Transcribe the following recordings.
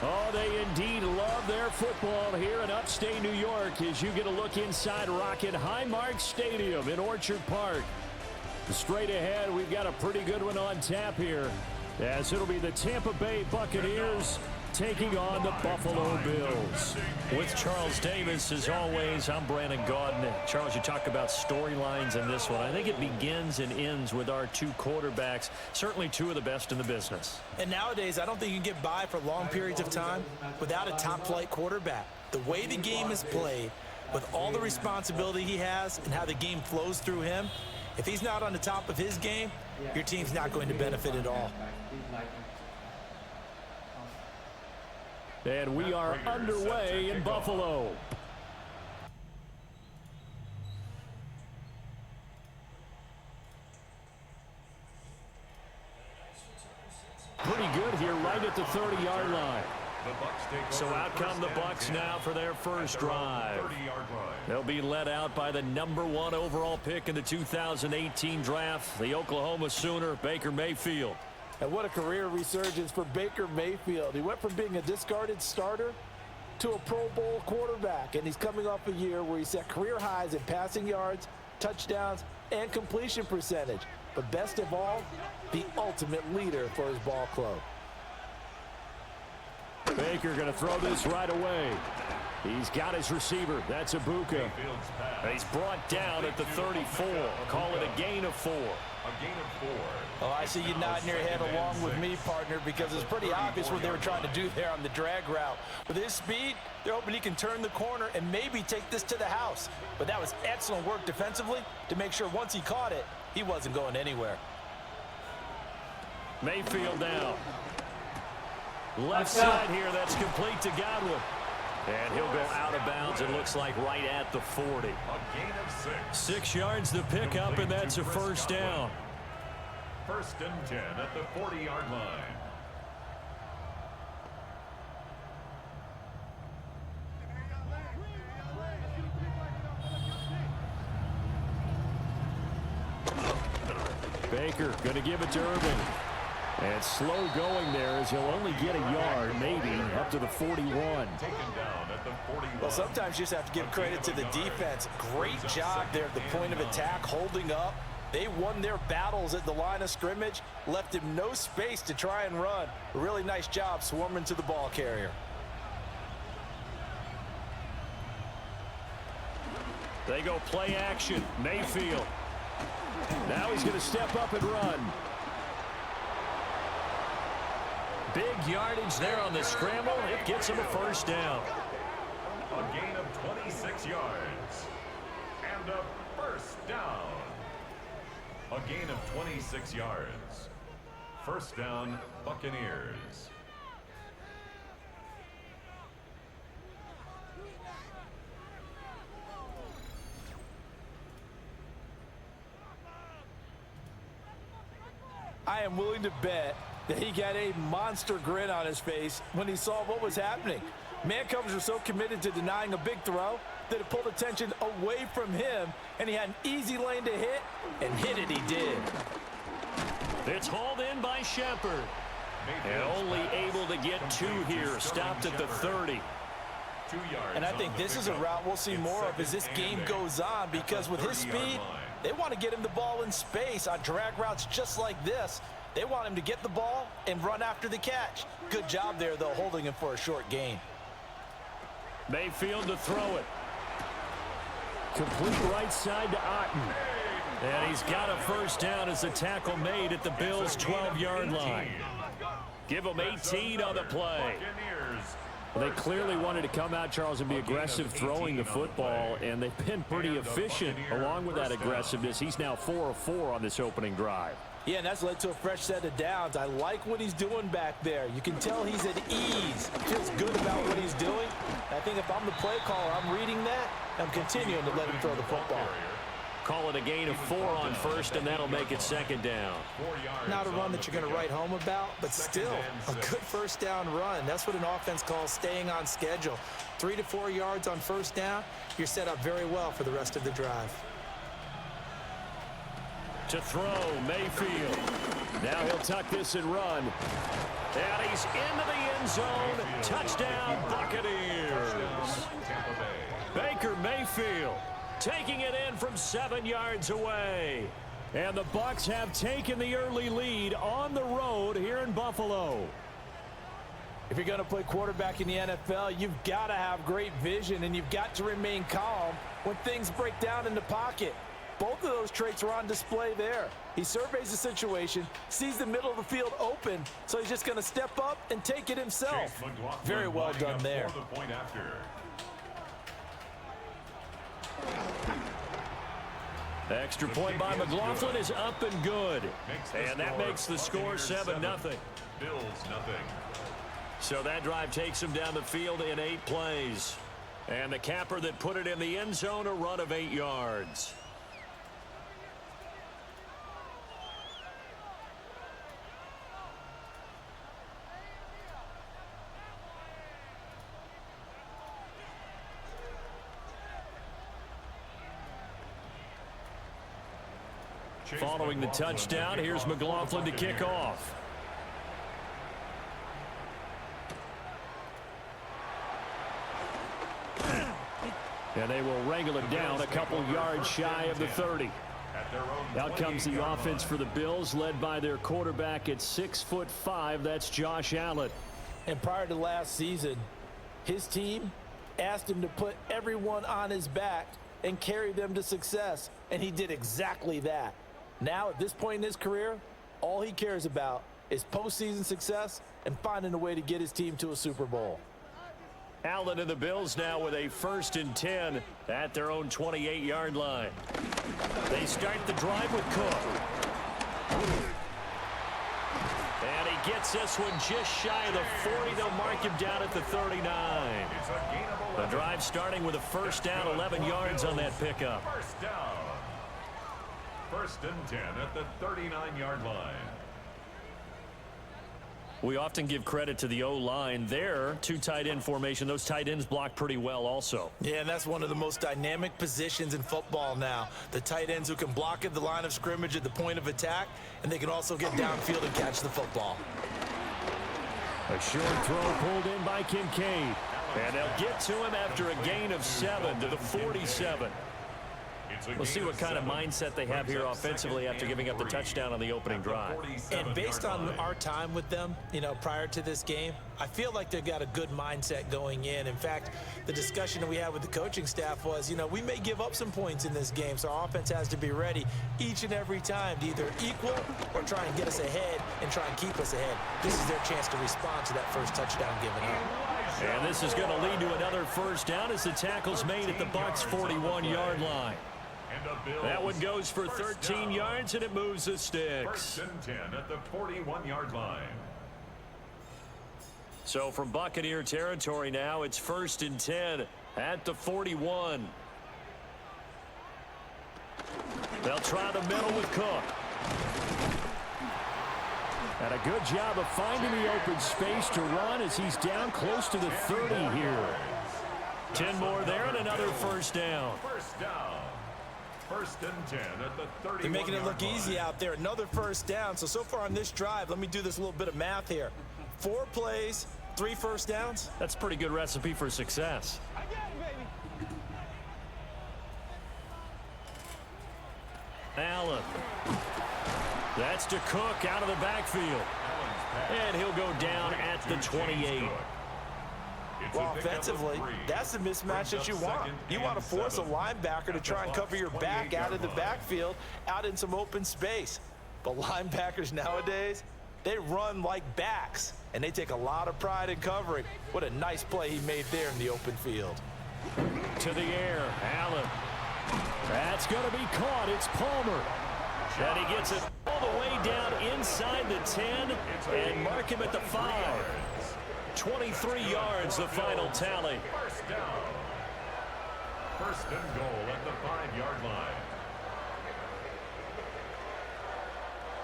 Oh, they indeed love their football here in upstate New York as you get a look inside Rocket Highmark Stadium in Orchard Park. Straight ahead, we've got a pretty good one on tap here, as it'll be the Tampa Bay Buccaneers taking on the Buffalo Bills. With Charles Davis, as always, I'm Brandon Gaudin. Charles, you talk about storylines in this one. I think it begins and ends with our two quarterbacks, certainly two of the best in the business. And nowadays, I don't think you can get by for long periods of time without a top-flight quarterback. The way the game is played, with all the responsibility he has and how the game flows through him, if he's not on the top of his game, your team's not going to benefit at all. And we are underway in Buffalo. Pretty good here right at the 30-yard line. So out come the Bucs now for their first drive. They'll be led out by the #1 overall pick in the 2018 draft, the Oklahoma Sooner, Baker Mayfield. And what a career resurgence for Baker Mayfield. He went from being a discarded starter to a Pro Bowl quarterback, and he's coming off a year where he set career highs in passing yards, touchdowns, and completion percentage. But best of all, the ultimate leader for his ball club. Baker going to throw this right away. He's got his receiver. That's Ibuka. He's brought down at the 34. Call it a gain of 4. Oh, I see you nodding your head along with me, partner, because it's pretty obvious what they were trying to do there on the drag route. With his speed, they're hoping he can turn the corner and maybe take this to the house. But that was excellent work defensively to make sure once he caught it, he wasn't going anywhere. Mayfield down. Left side here, that's complete to Godwin. And he'll go out of bounds, it looks like right at the 40. 6 yards to pick up, and that's a first down. 1st and 10 at the 40-yard line. Baker going to give it to Irvin. And slow going there as he'll only get a yard, maybe, up to the 41. Well, sometimes you just have to give credit to the defense. Great job there at the point of attack, holding up. They won their battles at the line of scrimmage, left him no space to try and run. A really nice job swarming to the ball carrier. They go play action. Mayfield. Now he's going to step up and run. Big yardage there on the scramble. It gets him a first down. A gain of 26 yards. And a first down. A gain of 26 yards. First down, Buccaneers. I am willing to bet that he got a monster grin on his face when he saw what was happening. Man-covers were so committed to denying a big throw that it pulled attention away from him, and he had an easy lane to hit, and hit it he did. It's hauled in by Shepard. And only able to get 2 here, stopped at the 30. And I think this is a route we'll see more of as this game goes on, because with his speed, they want to get him the ball in space on drag routes just like this. They want him to get the ball and run after the catch. Good job there, though, holding him for a short gain. Mayfield to throw it. Complete right side to Otten. And he's got a first down as the tackle made at the Bills' 12-yard line. Give them 18 on the play. Well, they clearly wanted to come out, Charles, and be aggressive throwing the football, and they've been pretty efficient along with that aggressiveness. He's now 4 of 4 on this opening drive. Yeah, and that's led to a fresh set of downs. I like what he's doing back there. You can tell he's at ease. Feels good about what he's doing. I think if I'm the play caller, I'm reading that. I'm continuing to let him throw the football. Call it a gain of 4 on first, and that'll make it second down. Not a run that you're going to write home about, but still a good first down run. That's what an offense calls staying on schedule. 3 to 4 yards on first down, you're set up very well for the rest of the drive. To throw, Mayfield. Now he'll tuck this and run. And he's into the end zone. Touchdown, Buccaneers. Baker Mayfield taking it in from 7 yards away. And the Bucs have taken the early lead on the road here in Buffalo. If you're going to play quarterback in the NFL, you've got to have great vision, and you've got to remain calm when things break down in the pocket. Both of those traits were on display there. He surveys the situation, sees the middle of the field open, so he's just going to step up and take it himself. Very well done there. Extra point by McLaughlin is up and good. And that makes the score 7-0. Bills nothing. So that drive takes him down the field in 8 plays. And the capper that put it in the end zone, a run of 8 yards. Following the touchdown, here's McLaughlin to kick off. And they will wrangle it down a couple yards shy of the 30. Out comes the offense for the Bills, led by their quarterback at 6'5". That's Josh Allen. And prior to last season, his team asked him to put everyone on his back and carry them to success. And he did exactly that. Now, at this point in his career, all he cares about is postseason success and finding a way to get his team to a Super Bowl. Allen and the Bills now with a 1st and 10 at their own 28-yard line. They start the drive with Cook. And he gets this one just shy of the 40. They'll mark him down at the 39. The drive starting with a 1st down, 11 yards on that pickup. 1st down. 1st and 10 at the 39-yard line. We often give credit to the O-line there. 2 tight end formation. Those tight ends block pretty well also. Yeah, and that's one of the most dynamic positions in football now. The tight ends who can block at the line of scrimmage at the point of attack, and they can also get downfield and catch the football. A short throw pulled in by Kincaid. And they'll get to him after a gain of 7 to the 47. We'll see what kind of mindset they have here offensively after giving up the touchdown on the opening drive. And based on our time with them, prior to this game, I feel like they've got a good mindset going in. In fact, the discussion that we had with the coaching staff was, we may give up some points in this game, so our offense has to be ready each and every time to either equal or try and get us ahead and try and keep us ahead. This is their chance to respond to that first touchdown given up. And this is going to lead to another 1st down as the tackle's made at the Bucs' 41-yard line. That one goes for 13 yards, and it moves the sticks. 1st and 10 at the 41-yard line. So from Buccaneer territory now, it's 1st and 10 at the 41. They'll try the middle with Cook. And a good job of finding the open space to run as he's down close to the 30 here. 10 more there and another 1st down. 1st down. 1st and 10 at the 31-yard line. They're making it look easy out there. Another 1st down. So far on this drive, let me do this little bit of math here. 4 plays, 3 1st downs. That's a pretty good recipe for success. Allen. That's to Cook out of the backfield. And he'll go down at the 28. Well, offensively, that's the mismatch that you want. You want to force a linebacker to try and cover your back out of the backfield, out in some open space. But linebackers nowadays, they run like backs, and they take a lot of pride in covering. What a nice play he made there in the open field. To the air, Allen. That's going to be caught. It's Palmer. And he gets it all the way down inside the 10 and mark him at the 5. 23 yards, the final tally. 1st down. 1st and goal at the 5-yard line.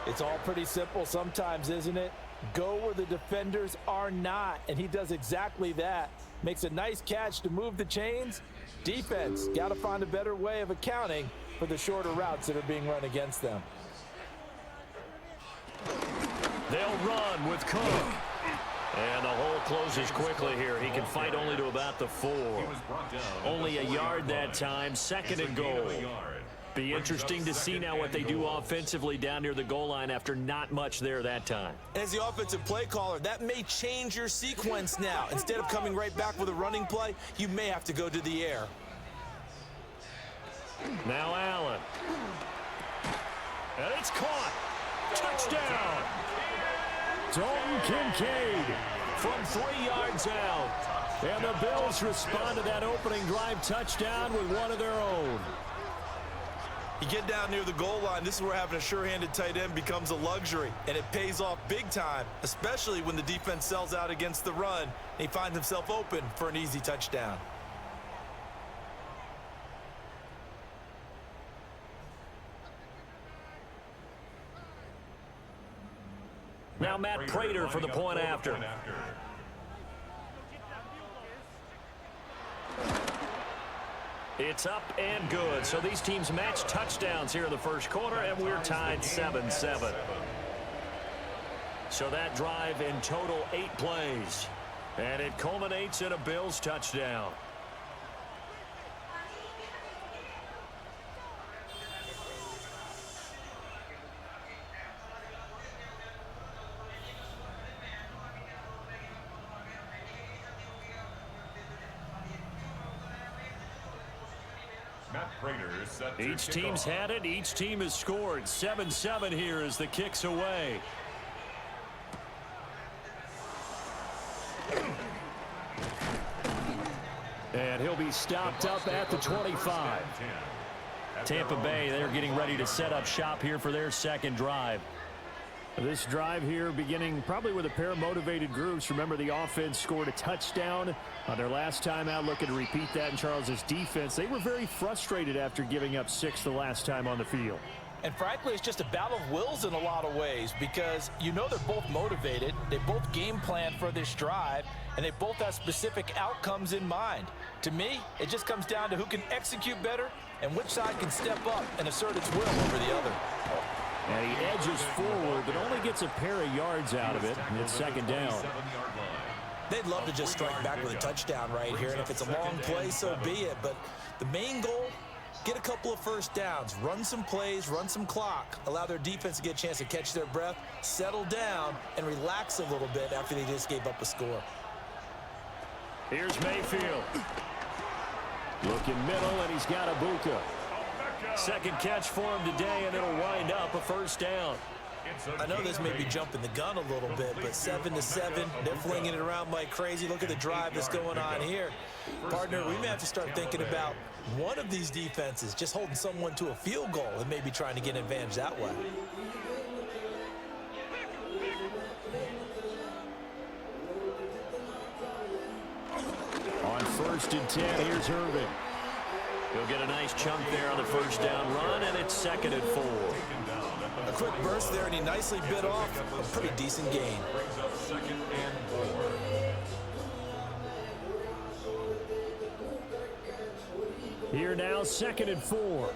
It's all pretty simple sometimes, isn't it? Go where the defenders are not, and he does exactly that. Makes a nice catch to move the chains. Defense got to find a better way of accounting for the shorter routes that are being run against them. They'll run with Cook. And the hole closes quickly here. He can fight only to about the 4. Only a yard that time. 2nd and goal. Be interesting to see now what they do offensively down near the goal line after not much there that time. As the offensive play caller, that may change your sequence now. Instead of coming right back with a running play, you may have to go to the air. Now Allen. And it's caught. Touchdown. Dalton Kincaid From 3 yards out. and the Bills respond to that opening drive touchdown with one of their own. You get down near the goal line, this is where having a sure-handed tight end becomes a luxury, and it pays off big time, especially when the defense sells out against the run, and he finds himself open for an easy touchdown. Now Matt Prater for the point after. It's up and good. So these teams match touchdowns here in the first quarter, and we're tied 7-7. So that drive in total 8 plays. And it culminates in a Bills touchdown. Each team's had it. Each team has scored. 7-7 here as the kick's away. And he'll be stopped up at the 25. Tampa Bay, they're getting ready to set up shop here for their second drive. This drive here beginning probably with a pair of motivated groups. Remember, the offense scored a touchdown on their last time out. Looking to repeat that in Charles's defense. They were very frustrated after giving up 6 the last time on the field. And frankly, it's just a battle of wills in a lot of ways because you know they're both motivated. They both game plan for this drive, and they both have specific outcomes in mind. To me, it just comes down to who can execute better and which side can step up and assert its will over the other. And he edges forward, but only gets a pair of yards out of it. And it's second down. They'd love to just strike back with a touchdown right here, and if it's a long play, so be it. But the main goal, get a couple of first downs, run some plays, run some clock, allow their defense to get a chance to catch their breath, settle down, and relax a little bit after they just gave up a score. Here's Mayfield. Looking middle, and he's got Ibuka. Second catch for him today, and it'll wind up a first down. I know this may be jumping the gun a little bit, but 7-7, they're flinging it around like crazy. Look at the drive that's going on here. Partner, we may have to start thinking about one of these defenses just holding someone to a field goal and maybe trying to get an advantage that way. On 1st and 10, here's Irvin. He'll get a nice chunk there on the first down run, and it's 2nd and 4. A quick burst there, and he nicely bit off a pretty decent gain. Here now, 2nd and 4.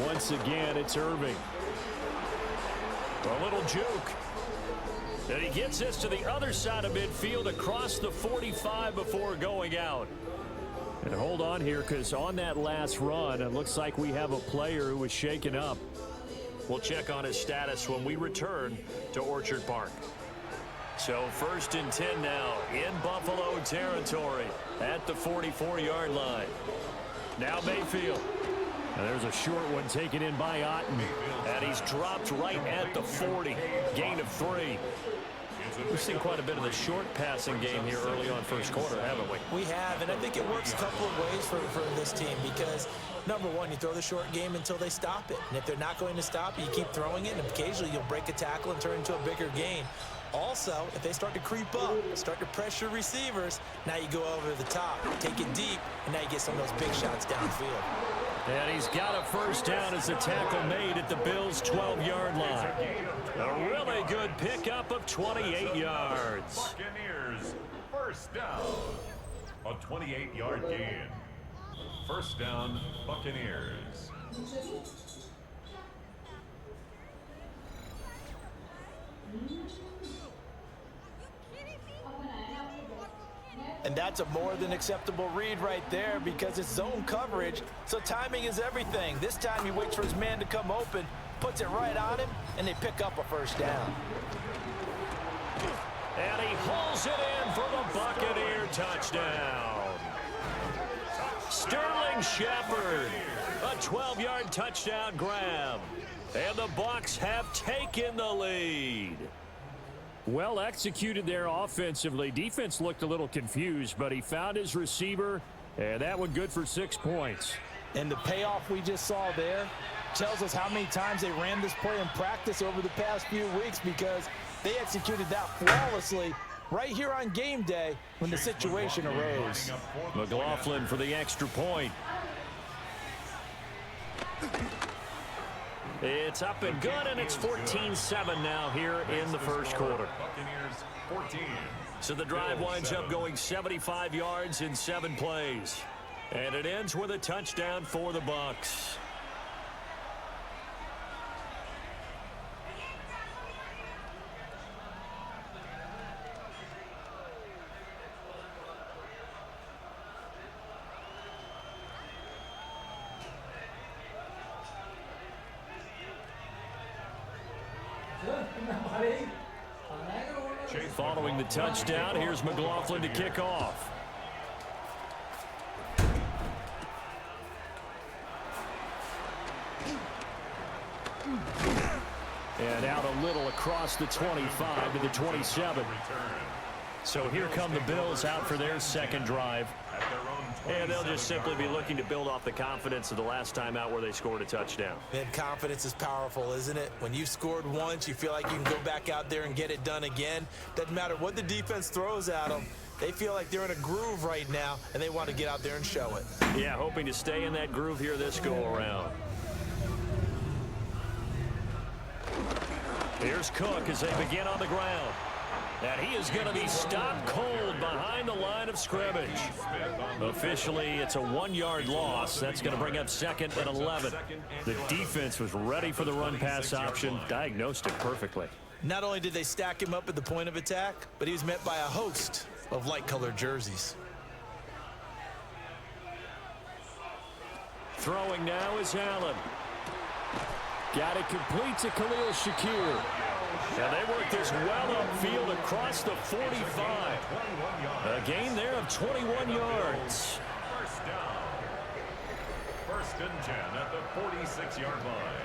Once again, it's Irving. A little juke. And he gets this to the other side of midfield across the 45 before going out. And hold on here, because on that last run, it looks like we have a player who was shaken up. We'll check on his status when we return to Orchard Park. So 1st and 10 now in Buffalo territory at the 44-yard line. Now Mayfield. And there's a short one taken in by Otten. And he's dropped right at the 40. Gain of 3. We've seen quite a bit of the short passing game here early on first quarter, haven't we? We have, and I think it works a couple of ways for this team because, number one, you throw the short game until they stop it. And if they're not going to stop it, you keep throwing it, and occasionally you'll break a tackle and turn it into a bigger gain. Also, if they start to creep up, start to pressure receivers, now you go over the top, take it deep, and now you get some of those big shots downfield. And he's got a first down as the tackle made at the Bills' 12-yard line. A really good pickup of 28 yards. Buccaneers, first down. A 28-yard gain. First down, Buccaneers. And that's a more than acceptable read right there because it's zone coverage, so timing is everything. This time he waits for his man to come open, puts it right on him, and they pick up a first down. And he hauls it in for the Buccaneer touchdown. Sterling Shepard, a 12-yard touchdown grab. And the Bucs have taken the lead. Well executed there offensively. Defense looked a little confused, but he found his receiver, and that one good for 6 points. And the payoff we just saw there tells us how many times they ran this play in practice over the past few weeks because they executed that flawlessly right here on game day when the situation arose. McLaughlin for the extra point. It's up and good, and it's 14-7 now here in the first quarter. Buccaneers 14. So the drive winds up going 75 yards in 7 plays. And it ends with a touchdown for the Bucs. Following the touchdown, here's McLaughlin to kick off. And out a little across the 25 to the 27. So here come the Bills out for their second drive. And they'll just simply be looking to build off the confidence of the last time out where they scored a touchdown. Man, confidence is powerful, isn't it? When you've scored once, you feel like you can go back out there and get it done again. Doesn't matter what the defense throws at them. They feel like they're in a groove right now, and they want to get out there and show it. Yeah, hoping to stay in that groove here this go-around. Here's Cook as they begin on the ground. And he is going to be stopped cold behind the line of scrimmage. Officially, it's a 1-yard loss. That's going to bring up 2nd and 11. The defense was ready for the run-pass option, diagnosed it perfectly. Not only did they stack him up at the point of attack, but he was met by a host of light-colored jerseys. Throwing now is Allen. Got it complete to Khalil Shakir. And they work this well upfield across the 45. A gain there of 21 yards. First down. 1st and 10 at the 46-yard line.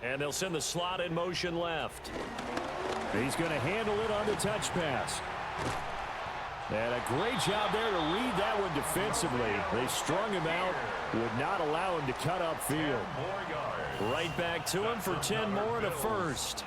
And they'll send the slot in motion left. He's going to handle it on the touch pass. And a great job there to read that one defensively. They strung him out, would not allow him to cut upfield. Right back to him for 10 more and a first.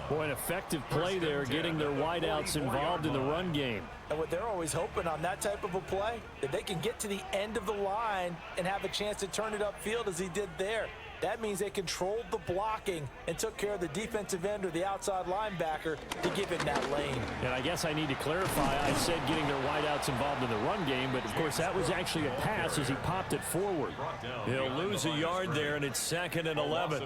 Boy, an effective play there, getting their wideouts involved in the run game. And what they're always hoping on that type of a play, that they can get to the end of the line and have a chance to turn it upfield as he did there. That means they controlled the blocking and took care of the defensive end or the outside linebacker to give it that lane. And I guess I need to clarify, I said getting their wideouts involved in the run game, but of course that was actually a pass as he popped it forward. He'll lose a yard there, and it's 2nd and 11.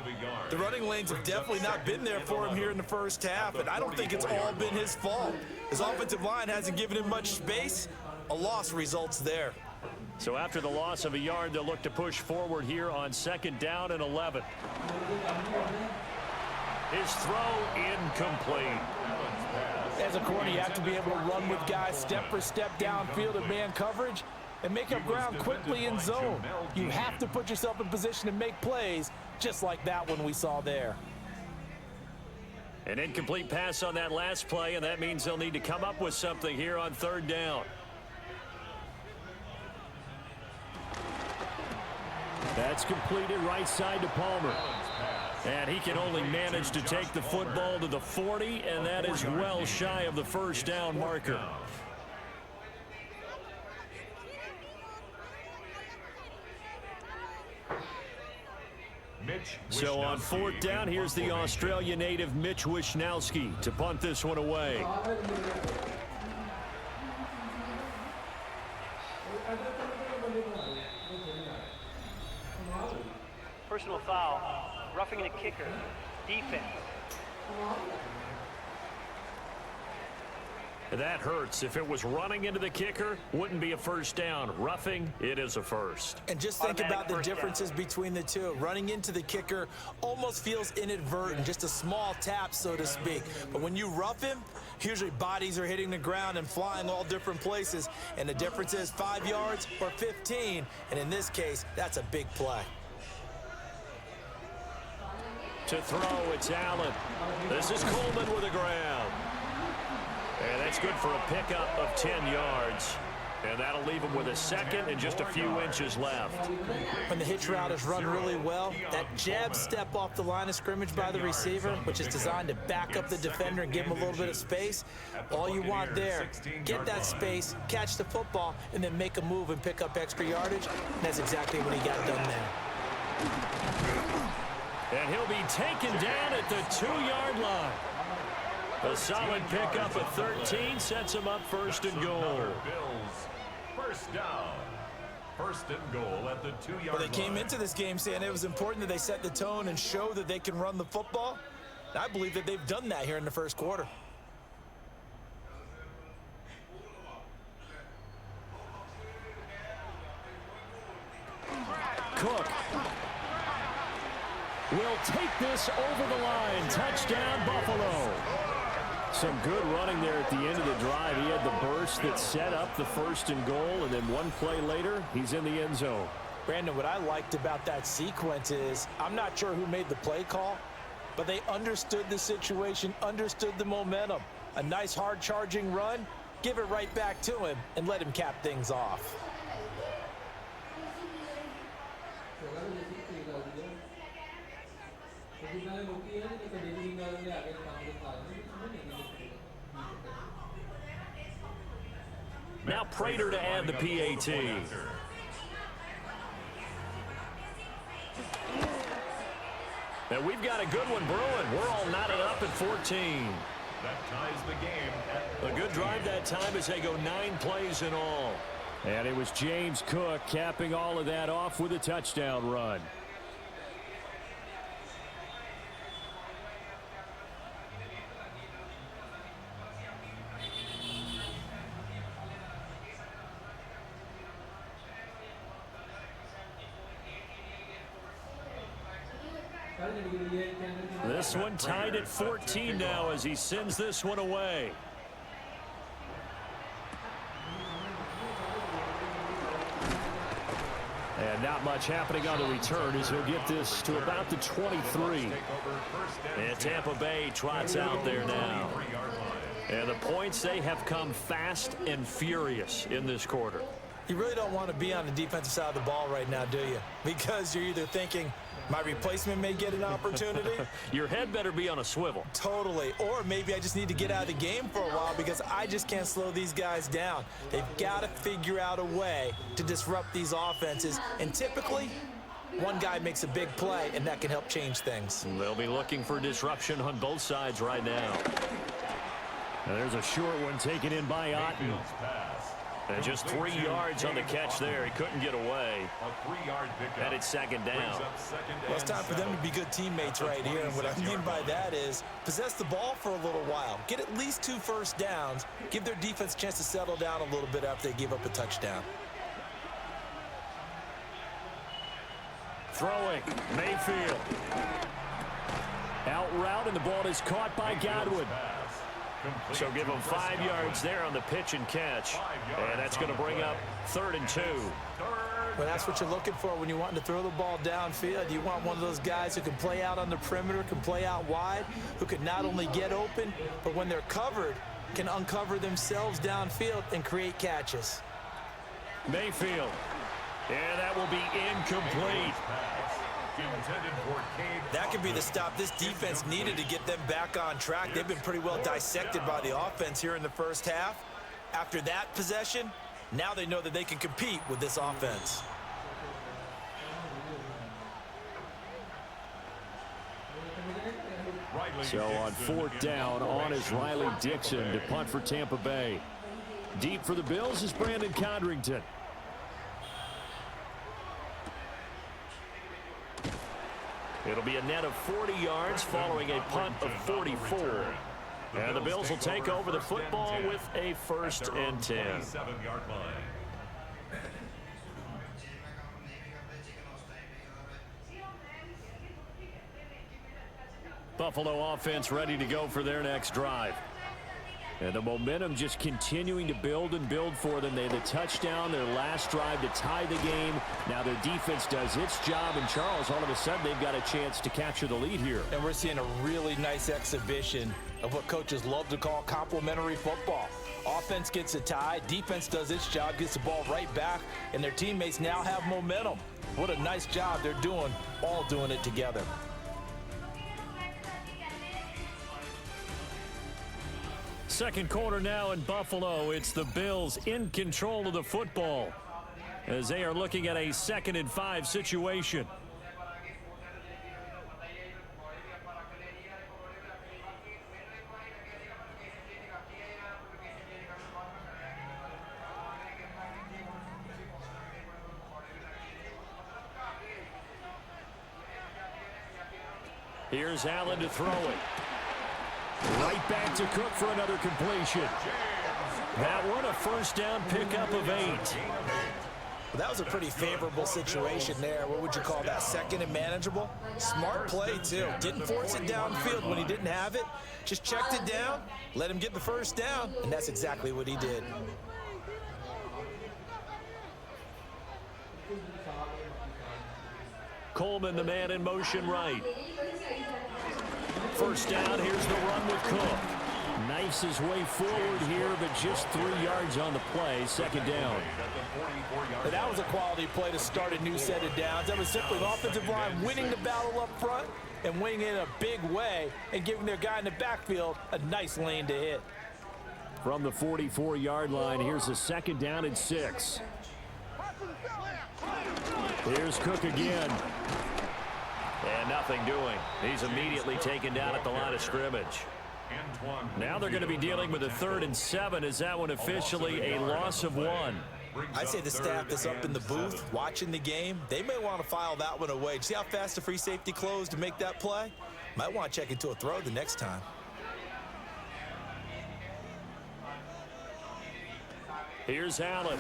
The running lanes have definitely not been there for him here in the first half, and I don't think it's all been his fault. His offensive line hasn't given him much space. A loss results there. So after the loss of a yard, they'll look to push forward here on 2nd down and 11. His throw incomplete. As a corner, you have to be able to run with guys step for step downfield in man coverage and make up ground quickly in zone. You have to put yourself in position to make plays just like that one we saw there. An incomplete pass on that last play, and that means they'll need to come up with something here on 3rd down. That's completed right side to Palmer. And he can only manage to take the football to the 40, and that is well shy of the first down marker. So on 4th down, here's the Australia native Mitch Wishnowsky to punt this one away. Personal foul, roughing the kicker, defense. That hurts. If it was running into the kicker, wouldn't be a first down. Roughing, it is a first. And just think about the differences between the two. Running into the kicker almost feels inadvertent, just a small tap, so to speak. But when you rough him, usually bodies are hitting the ground and flying all different places. And the difference is 5 yards or 15. And in this case, that's a big play. To throw, it's Allen. This is Coleman with the ground. And that's good for a pickup of 10 yards. And that'll leave him with a second and just a few inches left. When the hitch route is run really well, that jab step off the line of scrimmage by the receiver, which is designed to back up the defender and give him a little bit of space, all you want there, get that space, catch the football, and then make a move and pick up extra yardage. And that's exactly what he got done there. And he'll be taken down at the 2-yard line. A solid pickup of 13 sets him up 1st and goal. First down. 1st and goal at the 2-yard line. Well, they came into this game saying it was important that they set the tone and show that they can run the football. I believe that they've done that here in the 1st quarter. Cook will take this over the line. Touchdown, Buffalo. Some good running there at the end of the drive. He had the burst that set up the 1st and goal, and then one play later, he's in the end zone. Brandon, what I liked about that sequence is I'm not sure who made the play call, but they understood the situation, understood the momentum. A nice hard-charging run, give it right back to him, and let him cap things off. Now Prater to add the PAT. And we've got a good one brewing. We're all knotted up at 14. That ties the game. A good drive that time as they go 9 plays in all. And it was James Cook capping all of that off with a touchdown run. This one tied at 14 now as he sends this one away. And not much happening on the return as he'll get this to about the 23. And Tampa Bay trots out there now. And the points, they have come fast and furious in this quarter. You really don't want to be on the defensive side of the ball right now, do you? Because you're either thinking, my replacement may get an opportunity. Your head better be on a swivel. Totally. Or maybe I just need to get out of the game for a while because I just can't slow these guys down. They've got to figure out a way to disrupt these offenses. And typically, one guy makes a big play, and that can help change things. They'll be looking for disruption on both sides right now. And there's a short one taken in by Otten. And just 3 yards on the catch there. He couldn't get away. And it's 2nd down. Well, it's time for them to be good teammates right here. And what I mean by that is possess the ball for a little while. Get at least 2 first downs. Give their defense a chance to settle down a little bit after they give up a touchdown. Throwing. Mayfield. Out route, and the ball is caught by Godwin. So give them 5 yards there on the pitch and catch. And that's going to bring up 3rd and 2. Well, that's what you're looking for when you're wanting to throw the ball downfield. You want one of those guys who can play out on the perimeter, can play out wide, who can not only get open, but when they're covered, can uncover themselves downfield and create catches. Mayfield. And that will be incomplete. That could be the stop this defense needed to get them back on track. They've been pretty well dissected by the offense here in the first half. After that possession, now they know that they can compete with this offense. So on 4th down, on is Riley Dixon to punt for Tampa Bay. Deep for the Bills is Brandon Codrington. It'll be a net of 40 yards following a punt of 44. And the Bills will take over the football with a 1st and 10. Buffalo offense ready to go for their next drive. And the momentum just continuing to build and build for them. They had the touchdown, their last drive to tie the game. Now their defense does its job, and Charles, all of a sudden, they've got a chance to capture the lead here. And we're seeing a really nice exhibition of what coaches love to call complementary football. Offense gets a tie, defense does its job, gets the ball right back, and their teammates now have momentum. What a nice job they're doing, all doing it together. Second quarter now in Buffalo. It's the Bills in control of the football as they are looking at a 2nd and 5 situation. Here's Allen to throw it. Right back to Cook for another completion. That one, a 1st down pickup of 8. Well, that was a pretty favorable situation there. What would you call that? 2nd and manageable? Smart play, too. Didn't force it downfield when he didn't have it. Just checked it down, let him get the 1st down, and that's exactly what he did. Coleman, the man in motion right. 1st down, here's the run with Cook. Knifes his way forward here, but just 3 yards on the play. 2nd down. And that was a quality play to start a new set of downs. That was simply the offensive line winning the battle up front and winning it in a big way and giving their guy in the backfield a nice lane to hit. From the 44-yard line, here's a 2nd down and 6. Here's Cook again. And nothing doing. He's immediately taken down at the line of scrimmage. Now they're going to be dealing with a 3rd and 7. Is that one officially a loss of 1? I'd say the staff that's up in the booth watching the game, they may want to file that one away. See how fast the free safety closed to make that play? Might want to check into a throw the next time. Here's Allen.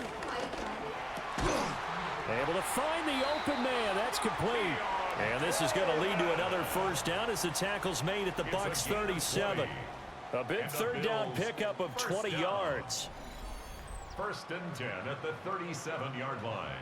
Able to find the open man. That's complete. And this is going to lead to another 1st down as the tackle's made at the Bucs 37. A big 3rd down pickup of 20 yards. 1st and 10 at the 37-yard line.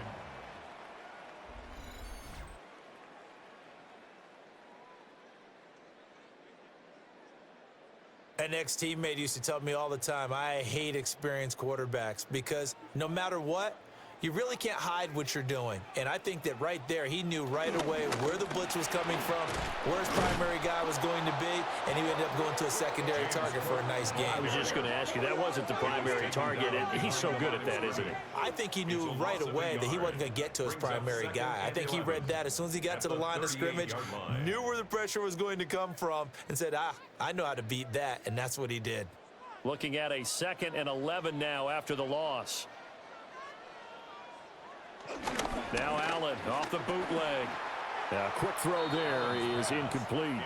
An ex-teammate used to tell me all the time, I hate experienced quarterbacks because no matter what, you really can't hide what you're doing. And I think that right there, he knew right away where the blitz was coming from, where his primary guy was going to be, and he ended up going to a secondary target for a nice game. I was just going to ask you, that wasn't the primary target, and he's so good at that, isn't he? I think he knew right away that he wasn't going to get to his primary guy. I think he read that as soon as he got to the line of scrimmage, knew where the pressure was going to come from, and said, I know how to beat that, and that's what he did. Looking at a 2nd and 11 now after the loss. Now Allen off the bootleg. A quick throw there is incomplete.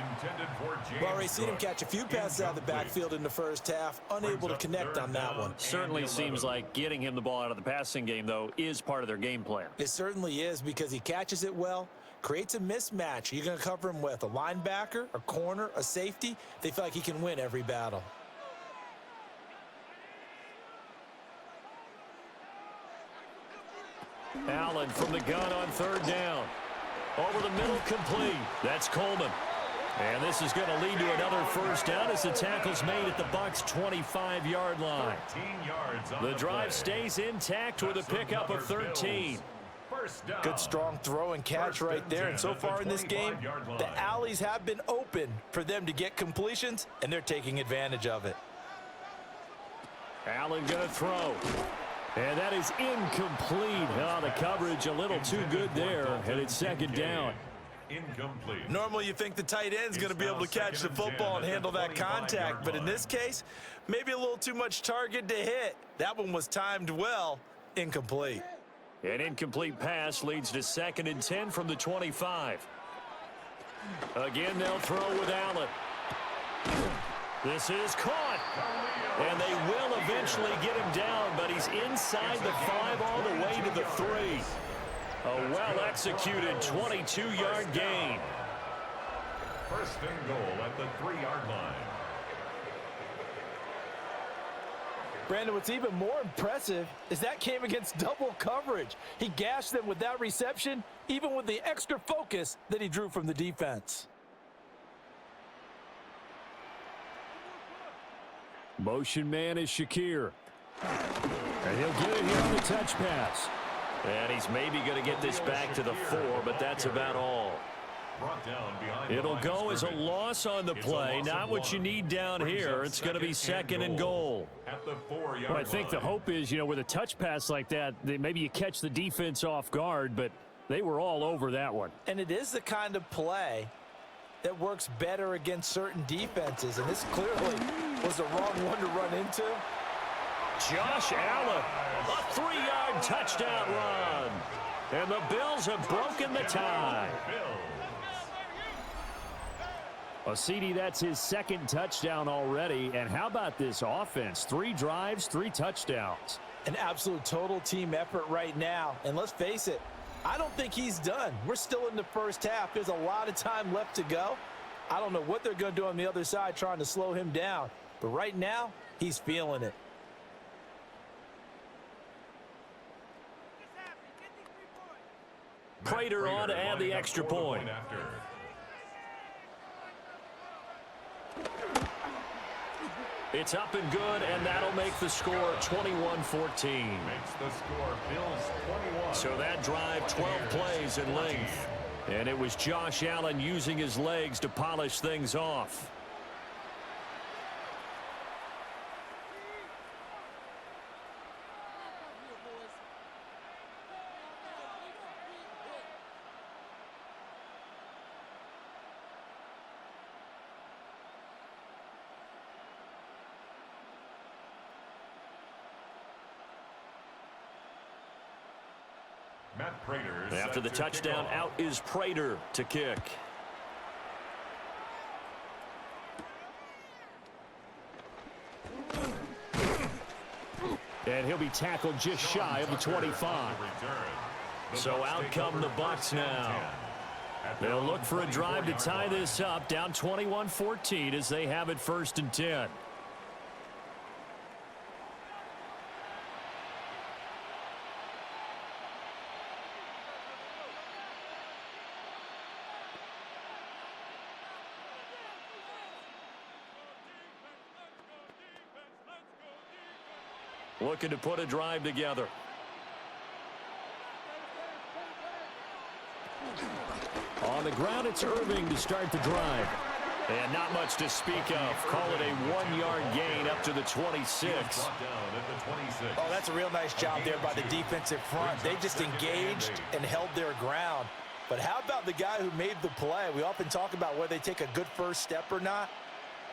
We've already seen him catch a few passes out of the backfield in the 1st half. Unable to connect on that one. Certainly seems like getting him the ball out of the passing game, though, is part of their game plan. It certainly is because he catches it well, creates a mismatch. You're going to cover him with a linebacker, a corner, a safety. They feel like he can win every battle. Allen from the gun on 3rd down. Over the middle, complete. That's Coleman. And this is going to lead to another 1st down as the tackle's made at the Bucs 25-yard line. The drive stays intact with a pickup of 13. Good strong throw and catch right there. And so far in this game, the alleys have been open for them to get completions, and they're taking advantage of it. Allen going to throw. And that is incomplete. Oh, the coverage a little too good there, and it's 2nd down. incomplete. Normally you think the tight end's going to be able to catch the football and handle that contact, but in this case, maybe a little too much target to hit. That one was timed well, incomplete. An incomplete pass leads to 2nd and 10 from the 25. Again, they'll throw with Allen. This is caught. And they will eventually get him down, but he's inside the 5 all the way to the 3. A well-executed 22-yard gain. First and goal at the 3-yard line. Brandon, what's even more impressive is that came against double coverage. He gashed them with that reception, even with the extra focus that he drew from the defense. Motion man is Shakir. And he'll get it here on the touch pass. And he's maybe going to get this back to the 4, but that's about all. It'll go as a loss on the play. Not what you need down here. It's going to be 2nd and goal. Well, I think the hope is, with a touch pass like that, maybe you catch the defense off guard, but they were all over that one. And it is the kind of play that works better against certain defenses, and this clearly was the wrong one to run into. Josh Allen, a 3-yard touchdown run. And the Bills have broken the tie. Well, CD, that's his 2nd touchdown already. And how about this offense? 3 drives, 3 touchdowns. An absolute total team effort right now. And let's face it, I don't think he's done. We're still in the first half. There's a lot of time left to go. I don't know what they're going to do on the other side trying to slow him down. But right now, he's feeling it. Prater on to add the extra point. It's up and good, and that'll make the score 21-14. Makes the score Bills 21. So that drive, 12 plays in length. And it was Josh Allen using his legs to polish things off. After the touchdown, out is Prater to kick. And he'll be tackled just shy of the 25. So out come the Bucs now. They'll look for a drive to tie this up, down 21-14 as they have it 1st and 10. Looking to put a drive together. On the ground, it's Irving to start the drive. And not much to speak of. Call it a 1-yard gain up to the 26. Oh, that's a real nice job there by the defensive front. They just engaged and held their ground. But how about the guy who made the play? We often talk about whether they take a good first step or not.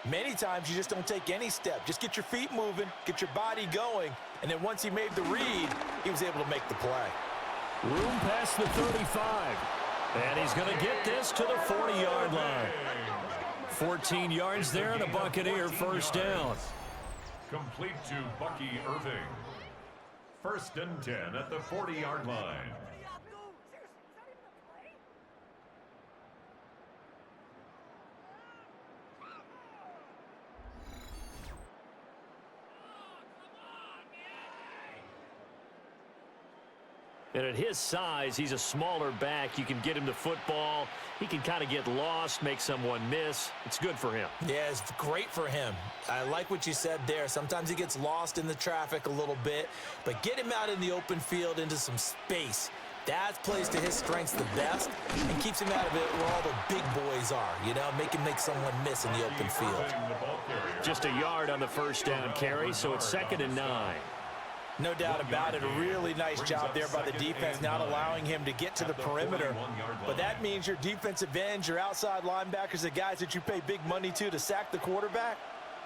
Many times you just don't take any step. Just get your feet moving, get your body going, and then once he made the read, he was able to make the play. Room past the 35. And he's going to get this to the 40-yard line. 14 yards there and a Buccaneer first down. Complete to Bucky Irving. 1st and 10 at the 40-yard line. And at his size, he's a smaller back. You can get him the football. He can kind of get lost, make someone miss. It's good for him. Yeah, it's great for him. I like what you said there. Sometimes he gets lost in the traffic a little bit, but get him out in the open field into some space. That plays to his strengths the best and keeps him out of it where all the big boys are, make him make someone miss in the open field. Just a yard on the first down carry, so it's 2nd and 9. No doubt about it. A really nice job there by the defense, not allowing him to get to the perimeter. But that means your defensive ends, your outside linebackers, the guys that you pay big money to sack the quarterback,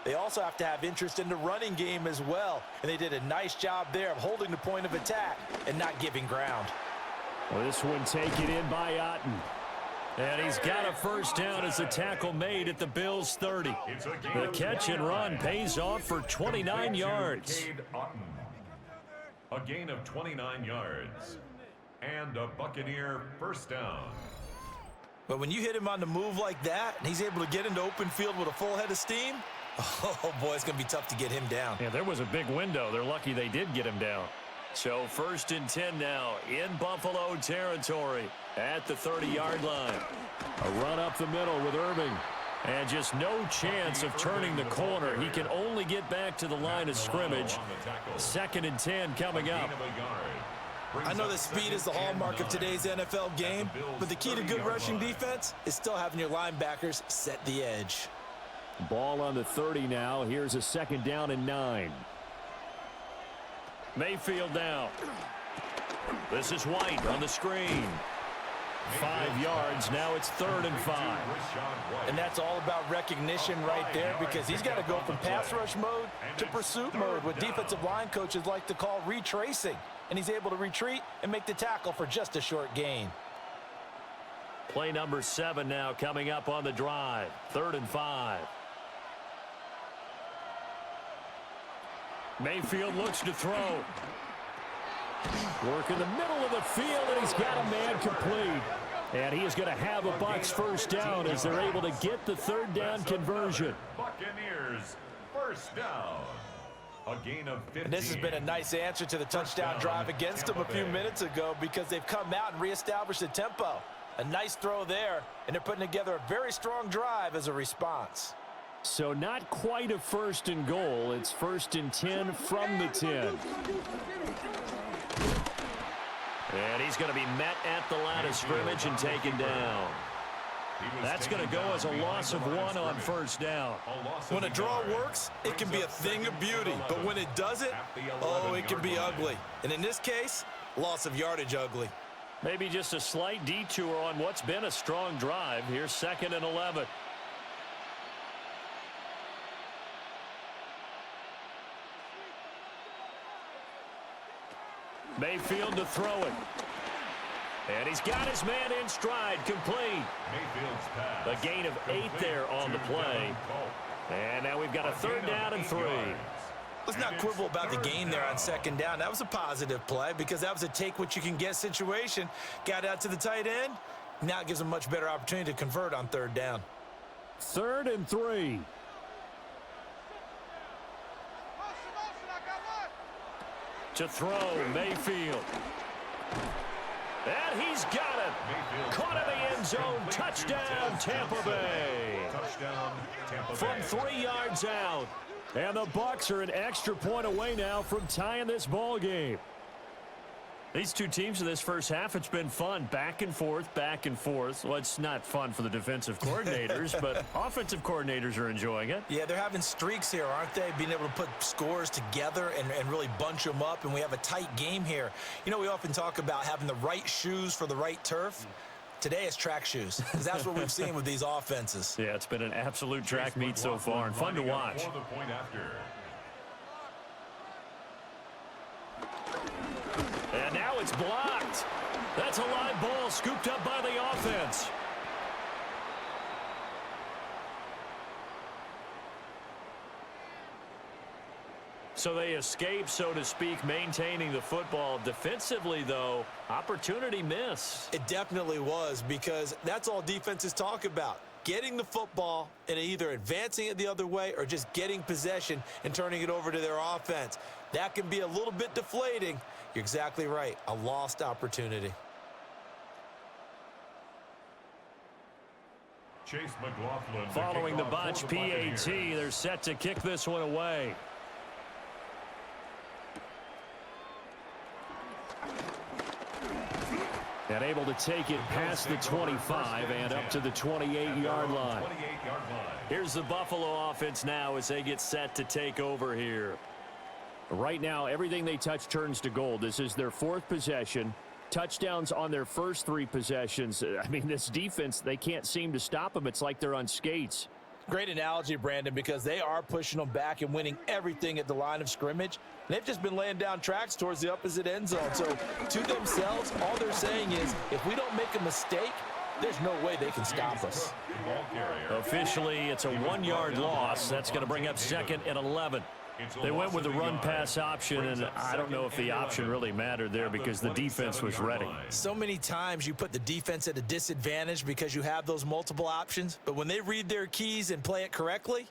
they also have to have interest in the running game as well. And they did a nice job there of holding the point of attack and not giving ground. Well, this one taken in by Otten. And he's got a first down as the tackle made at the Bills' 30. The catch and run pays off for 29 yards. A gain of 29 yards. And a Buccaneer first down. But when you hit him on the move like that, and he's able to get into open field with a full head of steam, oh, boy, it's going to be tough to get him down. Yeah, there was a big window. They're lucky they did get him down. So 1st and 10 now in Buffalo territory at the 30-yard line. A run up the middle with Irving. And just no chance of turning the corner. He can only get back to the line of scrimmage. 2nd and 10 coming up. I know that speed is the hallmark of today's NFL game, but the key to good rushing defense is still having your linebackers set the edge. Ball on the 30 now. Here's a 2nd down and 9. Mayfield now. This is White on the screen. 5 yards. Now it's 3rd and 5. And that's all about recognition right there, because he's got to go from pass rush mode to pursuit mode, what defensive line coaches like to call retracing. And he's able to retreat and make the tackle for just a short gain. Play number 7 now coming up on the drive. 3rd and 5. Mayfield looks to throw. Work in the middle of the field, and he's got a man complete. And he is going to have a Bucs first down as they're able to get the 3rd down conversion. Buccaneers first down. A gain of 15. And this has been a nice answer to the touchdown drive against them a few minutes ago, because they've come out and reestablished the tempo. A nice throw there, and they're putting together a very strong drive as a response. So not quite a 1st and goal. It's 1st and 10 from the 10. And he's going to be met at the line of scrimmage and taken down. That's going to go as a loss of 1 on 1st down. When a draw works, it can be a thing of beauty. But when it doesn't, oh, it can be ugly. And in this case, loss of yardage ugly. Maybe just a slight detour on what's been a strong drive. Here's 2nd and 11. Mayfield to throw it. And he's got his man in stride, complete. A gain of 8 there on the play. And now we've got a 3rd down and 3. Let's not quibble about the gain there on 2nd down. That was a positive play, because that was a take-what-you-can-get situation. Got out to the tight end. Now it gives them a much better opportunity to convert on 3rd down. 3rd and 3. To throw, Mayfield. And he's got it. Caught in the end zone. Touchdown, Tampa Bay. From 3 yards out. And the Bucs are an extra point away now from tying this ball game. These two teams in this first half, it's been fun. Back and forth, back and forth. Well, it's not fun for the defensive coordinators, but offensive coordinators are enjoying it. Yeah, they're having streaks here, aren't they? Being able to put scores together and really bunch them up, and we have a tight game here. You know, we often talk about having the right shoes for the right turf. Today it's track shoes, because that's what we've seen with these offenses. Yeah, it's been an absolute track meet so far, and fun to watch. And now it's blocked. That's a live ball scooped up by the offense. So they escape, so to speak, maintaining the football. Defensively, though, opportunity miss. It definitely was, because that's all defenses talk about. Getting the football and either advancing it the other way or just getting possession and turning it over to their offense. That can be a little bit deflating. You're exactly right. A lost opportunity. Chase McLaughlin. Following the botch PAT, they're set to kick this one away. And able to take it past the 25 and up to the 28-yard line. Here's the Buffalo offense now as they get set to take over here. Right now, everything they touch turns to gold. This is their 4th possession. Touchdowns on their first 3 possessions. I mean, this defense, they can't seem to stop them. It's like they're on skates. Great analogy, Brandon, because they are pushing them back and winning everything at the line of scrimmage. They've just been laying down tracks towards the opposite end zone. So to themselves, all they're saying is, if we don't make a mistake, there's no way they can stop us. Officially, it's a 1-yard loss. That's going to bring up 2nd and 11. They went with the run-pass option, and I don't know if the option really mattered there because the defense was ready. So many times you put the defense at a disadvantage because you have those multiple options, but when they read their keys and play it correctly,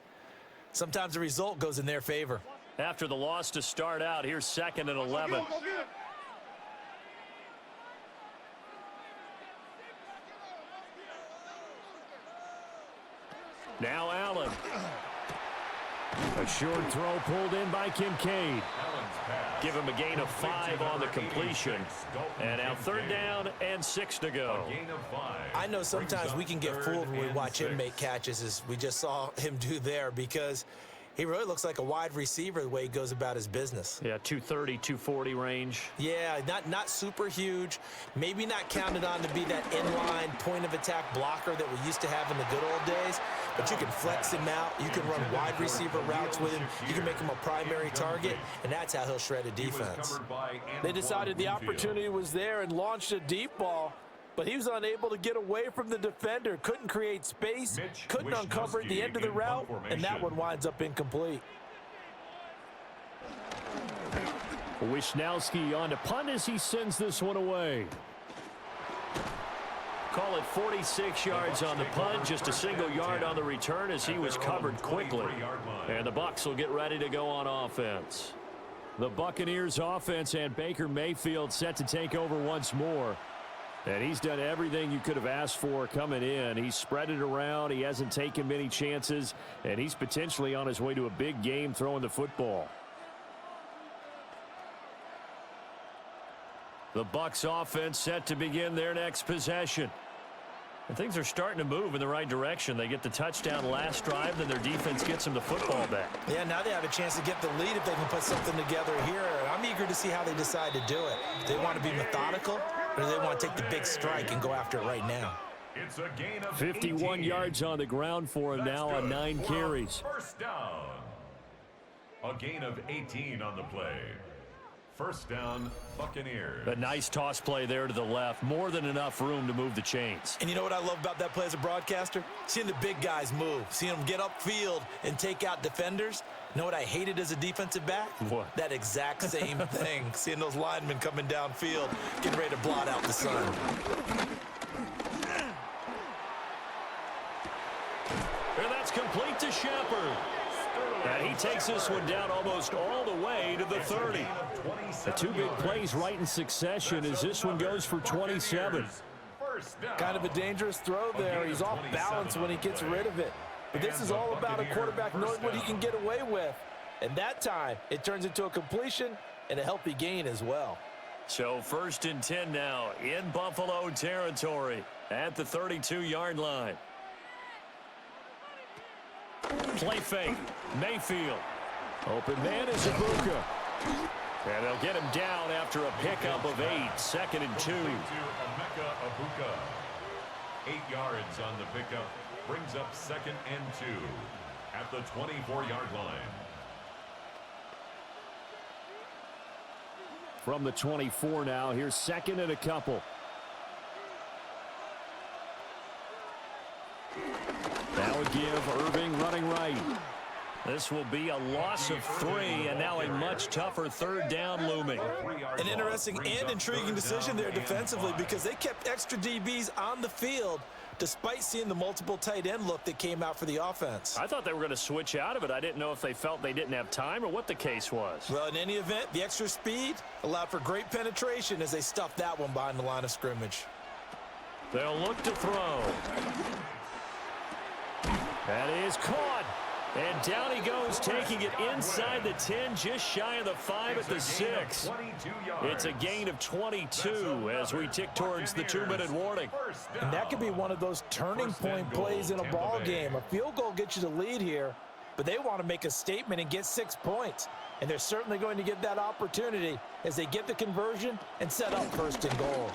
sometimes the result goes in their favor. After the loss to start out, here's 2nd and 11. Now Allen. A short throw pulled in by Kincaid. Give him a gain of 5 on the completion. And now 3rd down and 6 to go. I know sometimes we can get fooled when we watch him make catches, as we just saw him do there, because he really looks like a wide receiver the way he goes about his business. Yeah, 230, 240 range. Yeah, not super huge. Maybe not counted on to be that inline point-of-attack blocker that we used to have in the good old days. But you can flex him out. You can run wide receiver routes with him. You can make him a primary target, and that's how he'll shred a defense. They decided the opportunity was there and launched a deep ball, but he was unable to get away from the defender. Couldn't create space, couldn't uncover at the end of the route, and that one winds up incomplete. Wisnowski on to punt as he sends this one away. Call it 46 yards on the punt, just a single yard on the return as he was covered quickly. And the Bucs will get ready to go on offense. The Buccaneers offense and Baker Mayfield set to take over once more. And he's done everything you could have asked for coming in. He's spread it around. He hasn't taken many chances. And he's potentially on his way to a big game throwing the football. The Bucs offense set to begin their next possession. And things are starting to move in the right direction. They get the touchdown last drive, then their defense gets them the football back. Yeah, now they have a chance to get the lead if they can put something together here. I'm eager to see how they decide to do it. Do they want to be methodical, or do they want to take the big strike and go after it right now? It's a gain of 51 yards on the ground for him now on 9 carries. First down. A gain of 18 on the play. First down, Buccaneers. A nice toss play there to the left. More than enough room to move the chains. And you know what I love about that play as a broadcaster? Seeing the big guys move. Seeing them get upfield and take out defenders. You know what I hated as a defensive back? What? That exact same thing. Seeing those linemen coming downfield, getting ready to blot out the sun. And that's complete to Shepard. And he takes this one down almost all the way to the 30. The 2 big plays right in succession as this one goes for 27. Kind of a dangerous throw there. He's off balance when he gets rid of it. But this is all about a quarterback knowing what he can get away with. And that time, it turns into a completion and a healthy gain as well. So 1st and 10 now in Buffalo territory at the 32-yard line. Play fake. Mayfield. Open man is Ibuka. And they'll get him down after a pickup of 8. 2nd and 2. 8 yards on the pickup. Brings up 2nd and 2 at the 24-yard line. From the 24 now, here's 2nd and a couple. That would give Irving running right. This will be a loss of 3, and now a much tougher 3rd down looming. An interesting and intriguing decision there defensively, because they kept extra DBs on the field despite seeing the multiple tight end look that came out for the offense. I thought they were going to switch out of it. I didn't know if they felt they didn't have time or what the case was. Well, in any event, the extra speed allowed for great penetration as they stuffed that one behind the line of scrimmage. They'll look to throw. That is caught. And down he goes, taking it inside the 10, just shy of the 5 at the 6. It's a gain of 22 as we tick towards the 2-minute warning. And that could be one of those turning point plays in a ball game. A field goal gets you the lead here, but they want to make a statement and get 6 points. And they're certainly going to get that opportunity as they get the conversion and set up 1st and goal.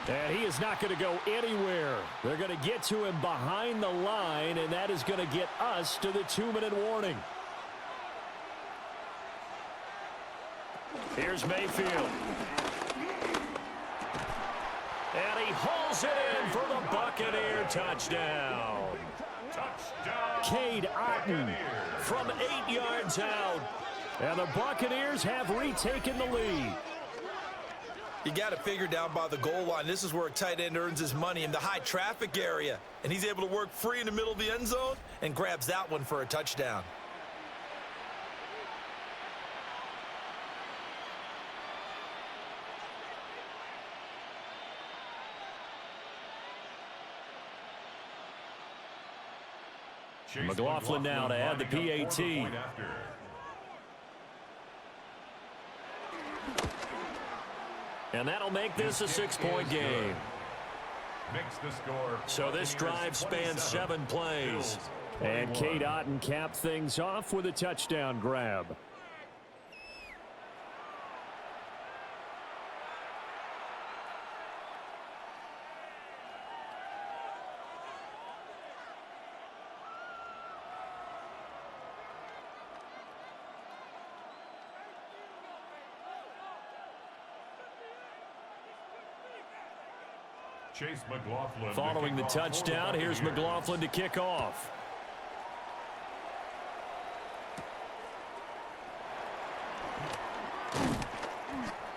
And he is not going to go anywhere. They're going to get to him behind the line, and that is going to get us to the 2-minute warning. Here's Mayfield. And he hauls it in for the Buccaneer touchdown. Cade Otton from 8 yards out. And the Buccaneers have retaken the lead. You got to figure down by the goal line. This is where a tight end earns his money, in the high traffic area. And he's able to work free in the middle of the end zone and grabs that one for a touchdown. McLaughlin now to add the PAT. And that'll make this a 6-point game. So this drive spans 7 plays. And Cade Otton capped things off with a touchdown grab. Following the touchdown, here's McLaughlin to kick off.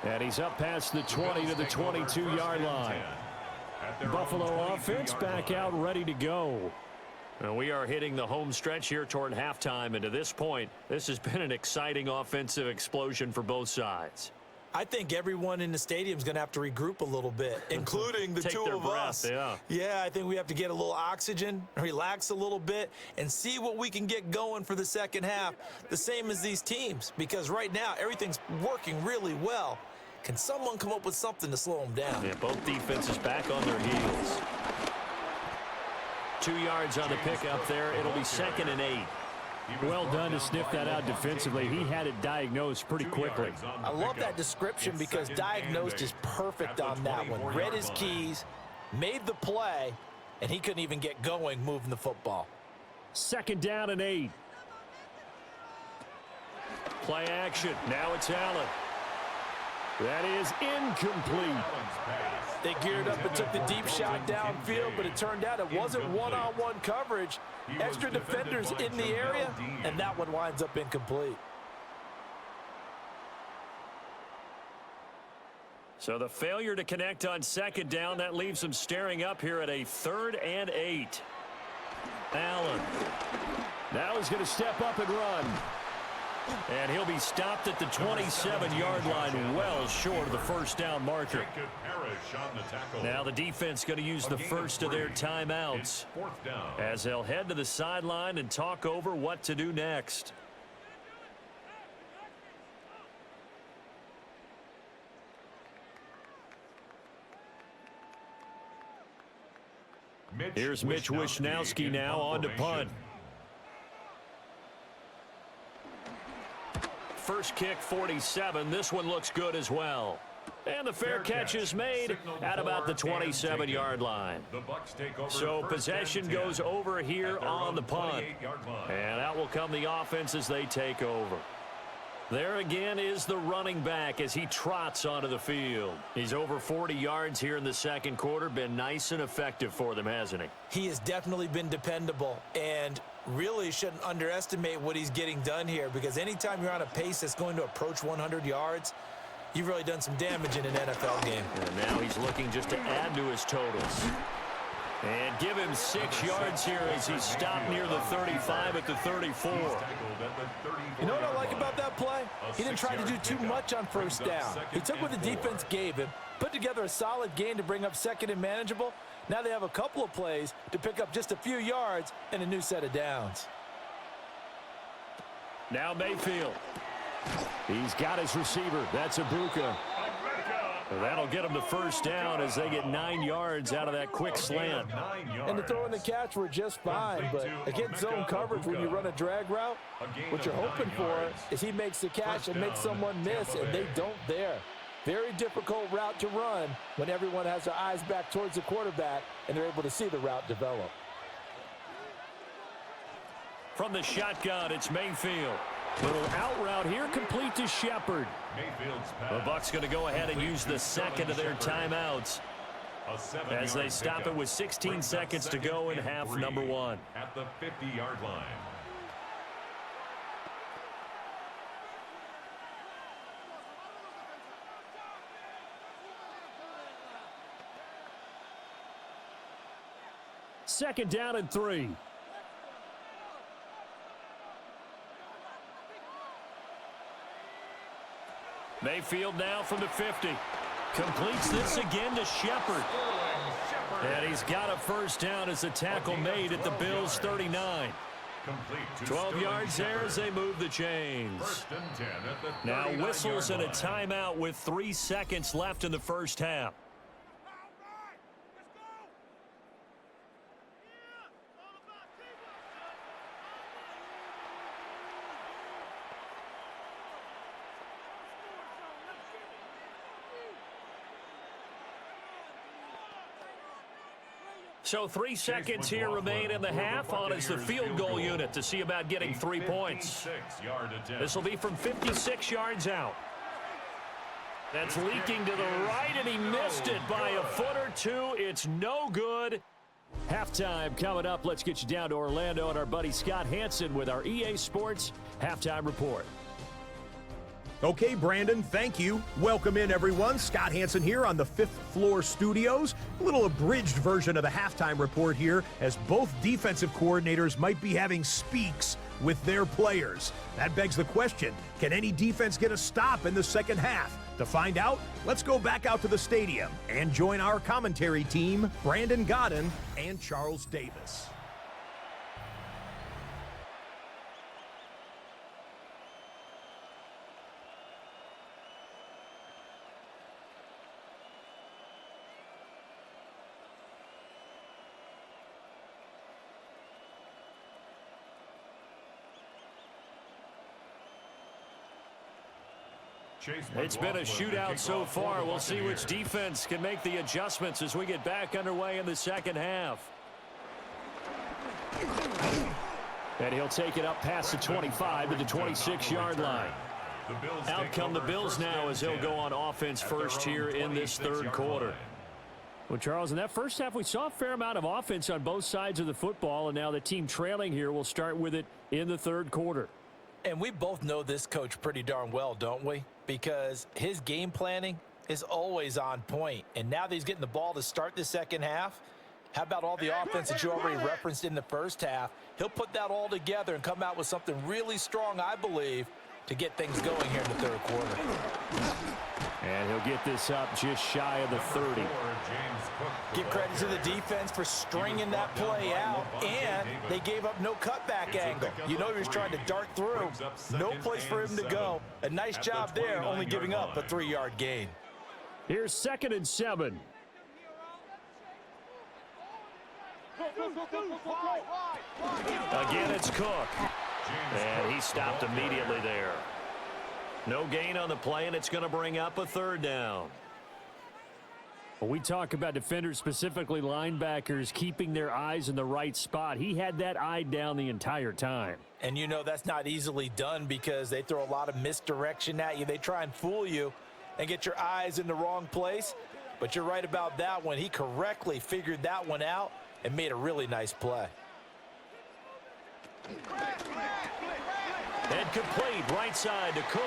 And he's up past the 20 to the 22-yard line. Buffalo offense back out ready to go. And we are hitting the home stretch here toward halftime. And to this point, this has been an exciting offensive explosion for both sides. I think everyone in the stadium is going to have to regroup a little bit, including the two of us. Yeah, I think we have to get a little oxygen, relax a little bit, and see what we can get going for the second half, the same as these teams, because right now everything's working really well. Can someone come up with something to slow them down? Yeah, both defenses back on their heels. 2 yards on the pickup there. It'll be 2nd and 8. Well done to sniff that out defensively. He had it diagnosed pretty quickly. I love that description because diagnosed is perfect on that one. Read his keys, made the play, and he couldn't even get going moving the football. 2nd down and 8. Play action. Now it's Allen. That is incomplete. They geared up and took the deep shot downfield, but it turned out it wasn't one-on-one coverage. Extra defenders in the area, and that one winds up incomplete. So the failure to connect on 2nd down, that leaves them staring up here at a 3rd and 8. Allen. Now he's going to step up and run. And he'll be stopped at the 27-yard line, well short of the 1st down marker. Now the defense going to use the first of their timeouts as they'll head to the sideline and talk over what to do next. Here's Mitch Wishnowsky now on to punt. First kick, 47. This one looks good as well. And the fair catch is made at about the 27-yard line. So possession goes over here on the punt. And out will come the offense as they take over. There again is the running back as he trots onto the field. He's over 40 yards here in the 2nd quarter. Been nice and effective for them, hasn't he? He has definitely been dependable, and really shouldn't underestimate what he's getting done here, because anytime you're on a pace that's going to approach 100 yards, you've really done some damage in an NFL game. And now he's looking just to add to his totals. And give him 6 yards here as he's stopped near the 35 at the 34. You know what I like about that play? He didn't try to do too much on 1st down. He took what the defense gave him, put together a solid gain to bring up 2nd and manageable. Now they have a couple of plays to pick up just a few yards and a new set of downs. Now Mayfield. He's got his receiver. That's Ibuka. So that'll get them the first down as they get 9 yards out of that quick slant. And the throw and the catch were just fine, but against zone coverage when you run a drag route, what you're hoping for is he makes the catch and makes someone miss, and they don't there. Very difficult route to run when everyone has their eyes back towards the quarterback and they're able to see the route develop. From the shotgun, it's Mayfield. Little out route here, complete to Shepard. The Bucs going to go ahead and use the second of their timeouts as they stop it with 16 seconds to go in half number 1. At the 50-yard line. Second down and 3. Mayfield now from the 50. Completes this again to Shepard. And he's got a first down as the tackle made at the Bills' 39. 12 yards there as they move the chains. Now whistles and a timeout with 3 seconds left in the first half. So 3 seconds here remain in the half on as the field goal unit to see about getting 3 points. This will be from 56 yards out. That's leaking to the right, and he missed it by a foot or two. It's no good. Halftime coming up. Let's get you down to Orlando and our buddy Scott Hansen with our EA Sports Halftime Report. Okay, Brandon, thank you. Welcome in, everyone. Scott Hansen here on the 5th floor studios. A little abridged version of the halftime report here, as both defensive coordinators might be having speaks with their players. That begs the question, can any defense get a stop in the second half? To find out, let's go back out to the stadium and join our commentary team, Brandon Godden and Charles Davis. It's been a shootout so far. We'll see which defense can make the adjustments as we get back underway in the second half. And he'll take it up past the 25 to the 26-yard line. Out come the Bills now as they'll go on offense first here in this third quarter. Well, Charles, in that first half, we saw a fair amount of offense on both sides of the football, and now the team trailing here will start with it in the third quarter. And we both know this coach pretty darn well, don't we? Because his game planning is always on point. And now that he's getting the ball to start the second half, how about all the offense that you already referenced in the first half? He'll put that all together and come out with something really strong, I believe, to get things going here in the third quarter. And he'll get this up just shy of the 30. Give credit to the defense for stringing that play out, and they gave up no cutback angle. You know he was trying to dart through. No place for him to go. A nice job there, only giving up a 3-yard gain. Here's 2nd and 7. Again, it's Cook. And he stopped immediately there. No gain on the play, and it's going to bring up a 3rd down. When we talk about defenders, specifically linebackers, keeping their eyes in the right spot, he had that eye down the entire time. And you know that's not easily done because they throw a lot of misdirection at you. They try and fool you and get your eyes in the wrong place. But you're right about that one. He correctly figured that one out and made a really nice play. And complete right side to Cook.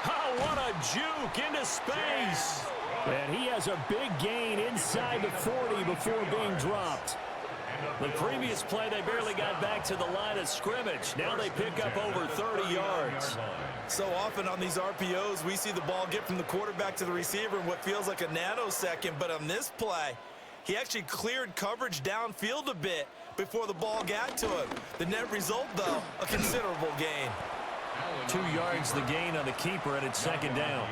Oh, what a juke into space. And he has a big gain inside the 40 before being dropped. The previous play, they barely got back to the line of scrimmage. Now they pick up over 30 yards. So often on these RPOs, we see the ball get from the quarterback to the receiver in what feels like a nanosecond. But on this play, he actually cleared coverage downfield a bit before the ball got to him. The net result, though, a considerable gain. 2 yards the gain on the keeper, and it's 2nd down.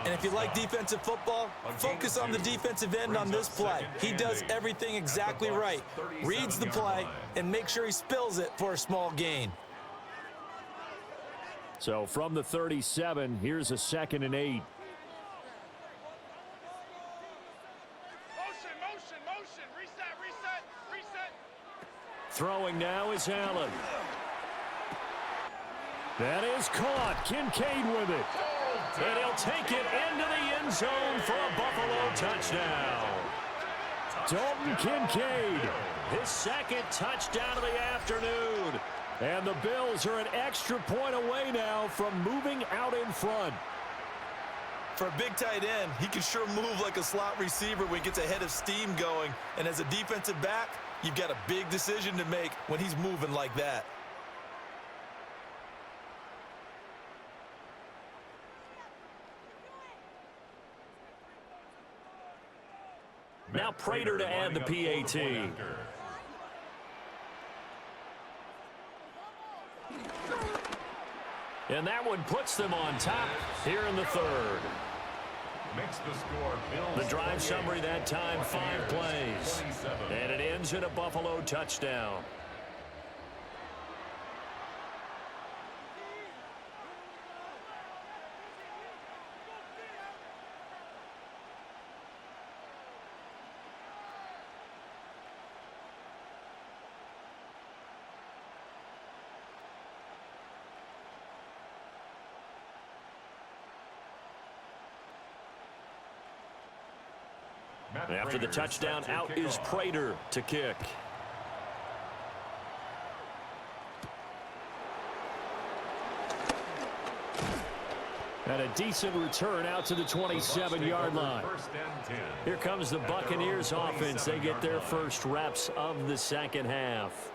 And if you like defensive football, focus on the defensive end on this play. He does everything exactly right. Reads the play and makes sure he spills it for a small gain. So from the 37, here's a 2nd and 8. Motion. Reset. Throwing now is Allen. That is caught. Kincaid with it. And he'll take it into the end zone for a Buffalo touchdown. Dalton Kincaid, his 2nd touchdown of the afternoon. And the Bills are an extra point away now from moving out in front. For a big tight end, he can sure move like a slot receiver when he gets a head of steam going. And as a defensive back, you've got a big decision to make when he's moving like that. Now Prater to add the PAT. And that one puts them on top here in the 3rd. Makes the score Bills. The drive summary that time, 5 plays. And it ends in a Buffalo touchdown. After the touchdown, out is Prater to kick. And a decent return out to the 27-yard line. Here comes the Buccaneers offense. They get their first reps of the 2nd half.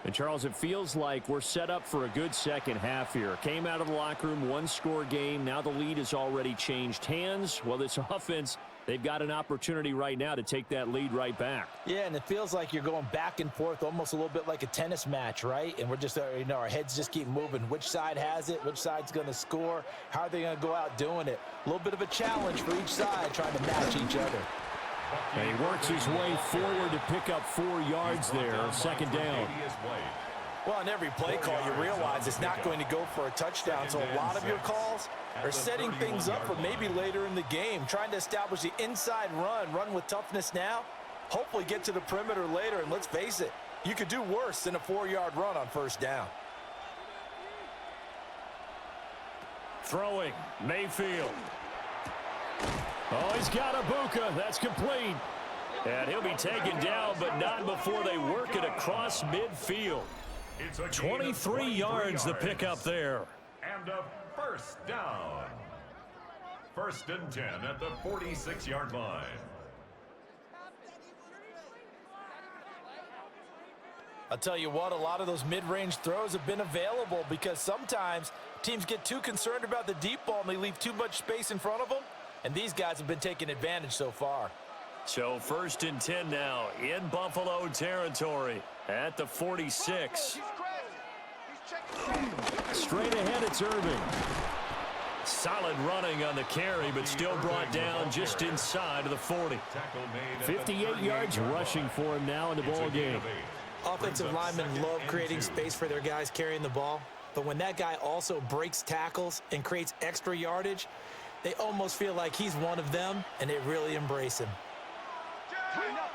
And, Charles, it feels like we're set up for a good second half here. Came out of the locker room, 1-score game. Now the lead has already changed hands. Well, this offense, they've got an opportunity right now to take that lead right back. Yeah, and it feels like you're going back and forth almost a little bit like a tennis match, right? And we're just, our heads just keep moving. Which side has it? Which side's going to score? How are they going to go out doing it? A little bit of a challenge for each side trying to match each other. And he works his way forward to pick up 4 yards there, 2nd down. Well, on every play call, you realize it's not going to go for a touchdown. So a lot of your calls are setting things up for maybe later in the game, trying to establish the inside run with toughness now, hopefully get to the perimeter later. And let's face it, you could do worse than a 4-yard run on 1st down. Throwing, Mayfield. Oh, he's got Ibuka. That's complete. And he'll be taken down, but not before they work it across midfield. 23 yards the pickup there. And a 1st down. 1st and 10 at the 46-yard line. I'll tell you what, a lot of those mid-range throws have been available because sometimes teams get too concerned about the deep ball and they leave too much space in front of them. And these guys have been taking advantage so far. So 1st and 10 now in Buffalo territory at the 46. Straight ahead, it's Irving. Solid running on the carry, but still brought down just inside of the 40. 58 yards rushing for him now in the ball game. Offensive linemen love creating space for their guys carrying the ball. But when that guy also breaks tackles and creates extra yardage, they almost feel like he's one of them, and they really embrace him. Tighten up.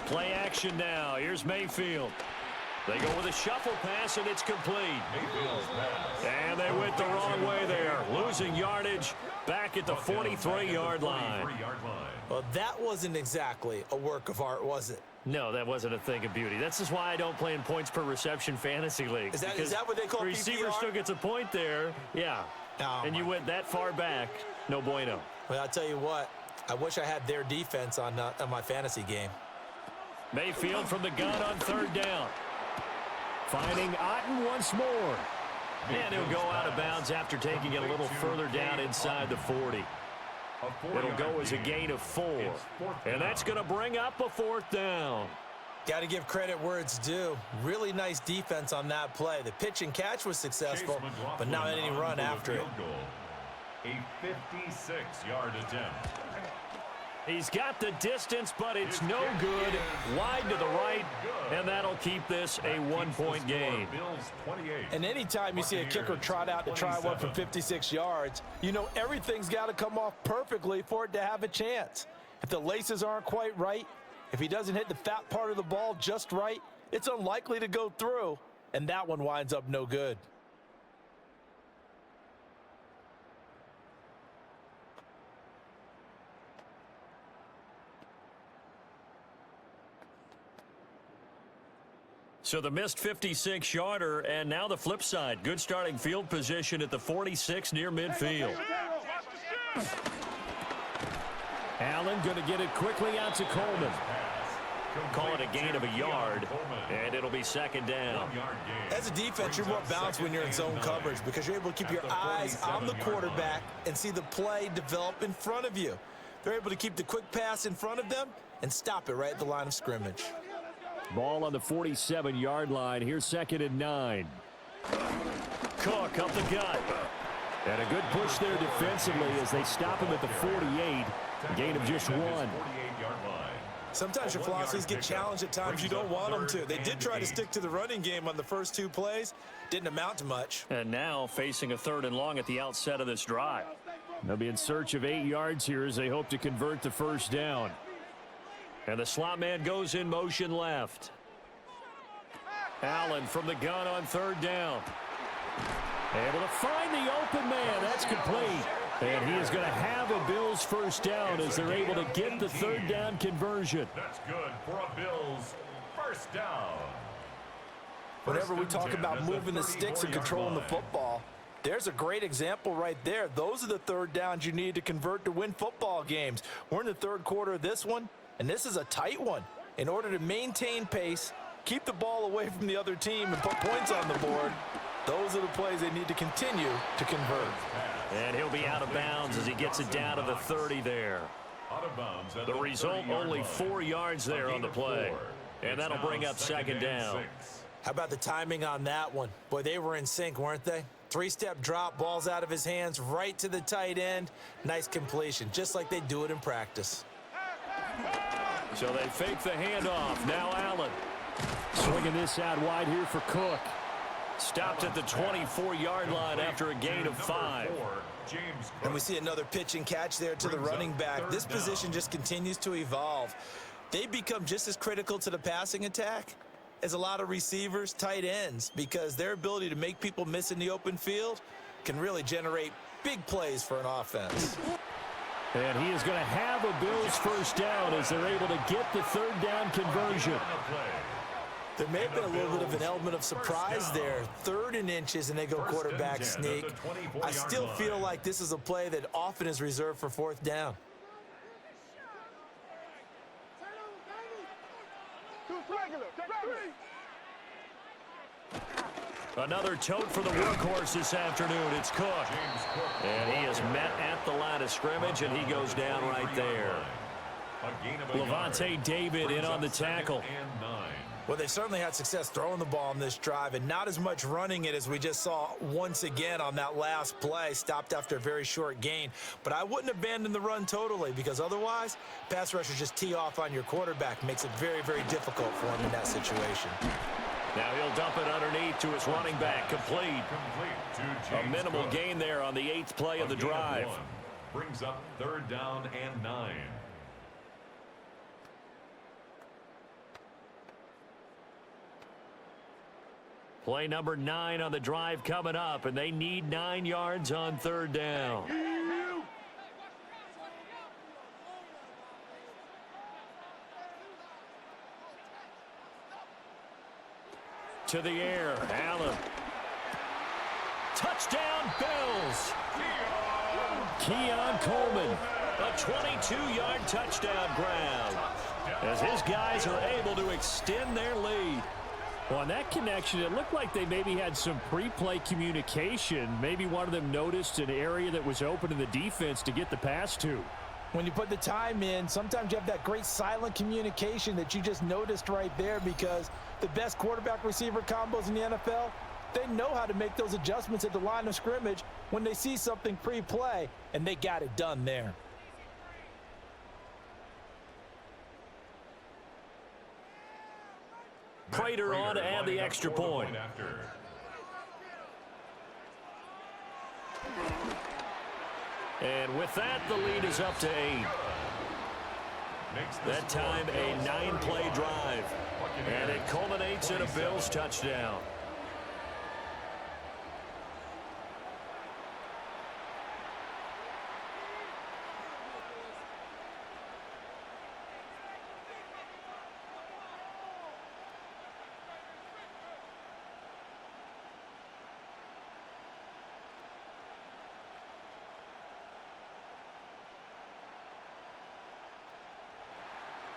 Play action now. Here's Mayfield. They go with a shuffle pass, and it's complete. And they went the wrong way there, losing yardage back at the 43-yard line. Well, that wasn't exactly a work of art, was it? No, that wasn't a thing of beauty. This is why I don't play in points per reception fantasy league. Is that what they call the receiver PPR? still gets a point there. Yeah. Oh, and you went that far back. No bueno. Well, I'll tell you what. I wish I had their defense on my fantasy game. Mayfield from the gun on 3rd down. Finding Otten once more. And he'll go out of bounds after taking it a little further down inside the 40. It'll go as a gain of 4. And that's going to bring up a 4th down. Got to give credit where it's due. Really nice defense on that play. The pitch and catch was successful, but not any run after it. A 56-yard attempt. He's got the distance, but it's no good. Wide to the right, and that'll keep this a one-point game. And anytime you see a kicker trot out to try one from 56 yards, you know everything's got to come off perfectly for it to have a chance. If the laces aren't quite right, if he doesn't hit the fat part of the ball just right, it's unlikely to go through, and that one winds up no good. So the missed 56-yarder, and now the flip side. Good starting field position at the 46 near midfield. Allen going to get it quickly out to Coleman. Call it a gain of a yard, and it'll be second down. As a defense, you're more balanced when you're in zone coverage because you're able to keep your eyes on the quarterback and see the play develop in front of you. They're able to keep the quick pass in front of them and stop it right at the line of scrimmage. Ball on the 47-yard line. Here's 2nd and 9. Cook up the gut. And a good push there defensively as they stop him at the 48. Gain of just 1. Sometimes your philosophies get challenged at times you don't want them to. They did try to stick to the running game on the first 2 plays. Didn't amount to much. And now facing a 3rd and long at the outset of this drive. They'll be in search of 8 yards here as they hope to convert the first down. And the slot man goes in motion left. Allen from the gun on 3rd down. Able to find the open man. That's complete. And he is going to have a Bills first down as they're able to get the 3rd down conversion. That's good for a Bills first down. Whenever we talk about moving the sticks and controlling the football, there's a great example right there. Those are the 3rd downs you need to convert to win football games. We're in the 3rd quarter of this one, and this is a tight one. In order to maintain pace, keep the ball away from the other team, and put points on the board, those are the plays they need to continue to convert. And he'll be out of bounds as he gets it down to the 30 there. The result, only 4 yards there on the play. And that'll bring up 2nd down. How about the timing on that one? Boy, they were in sync, weren't they? 3-step drop, ball's out of his hands, right to the tight end. Nice completion, just like they do it in practice. So they fake the handoff. Now Allen. Swinging this out wide here for Cook. Stopped at the 24-yard line after a gain of 5. And we see another pitch and catch there to the running back. This position just continues to evolve. They become just as critical to the passing attack as a lot of receivers, tight ends, because their ability to make people miss in the open field can really generate big plays for an offense. And he is going to have a Bills first down as they're able to get the 3rd down conversion. There may have been a little bit of an element of surprise there. 3rd and inches, and they go quarterback sneak. I still feel like this is a play that often is reserved for 4th down. Another tote for the workhorse this afternoon. It's Cook. And he is met at the line of scrimmage, and he goes down right there. Levante David in on the tackle. Well, they certainly had success throwing the ball on this drive and not as much running it as we just saw once again on that last play, stopped after a very short gain. But I wouldn't abandon the run totally because otherwise, pass rushers just tee off on your quarterback. Makes it very, very difficult for him in that situation. Now he'll dump it underneath to his running back. Complete. A minimal gain there on the 8th play of the drive. Brings up 3rd down and 9. Play number 9 on the drive coming up, and they need 9 yards on 3rd down. To the air, Allen. Touchdown, Bills. Keon Coleman, a 22-yard touchdown grab, as his guys are able to extend their lead. Well, on that connection, it looked like they maybe had some pre-play communication. Maybe one of them noticed an area that was open in the defense to get the pass to. When you put the time in, sometimes you have that great silent communication that you just noticed right there, because the best quarterback-receiver combos in the NFL, they know how to make those adjustments at the line of scrimmage when they see something pre-play, and they got it done there. Prater on to add the extra point. And with that, the lead is up to 8. That time, a 9-play drive. And it culminates in a Bills touchdown.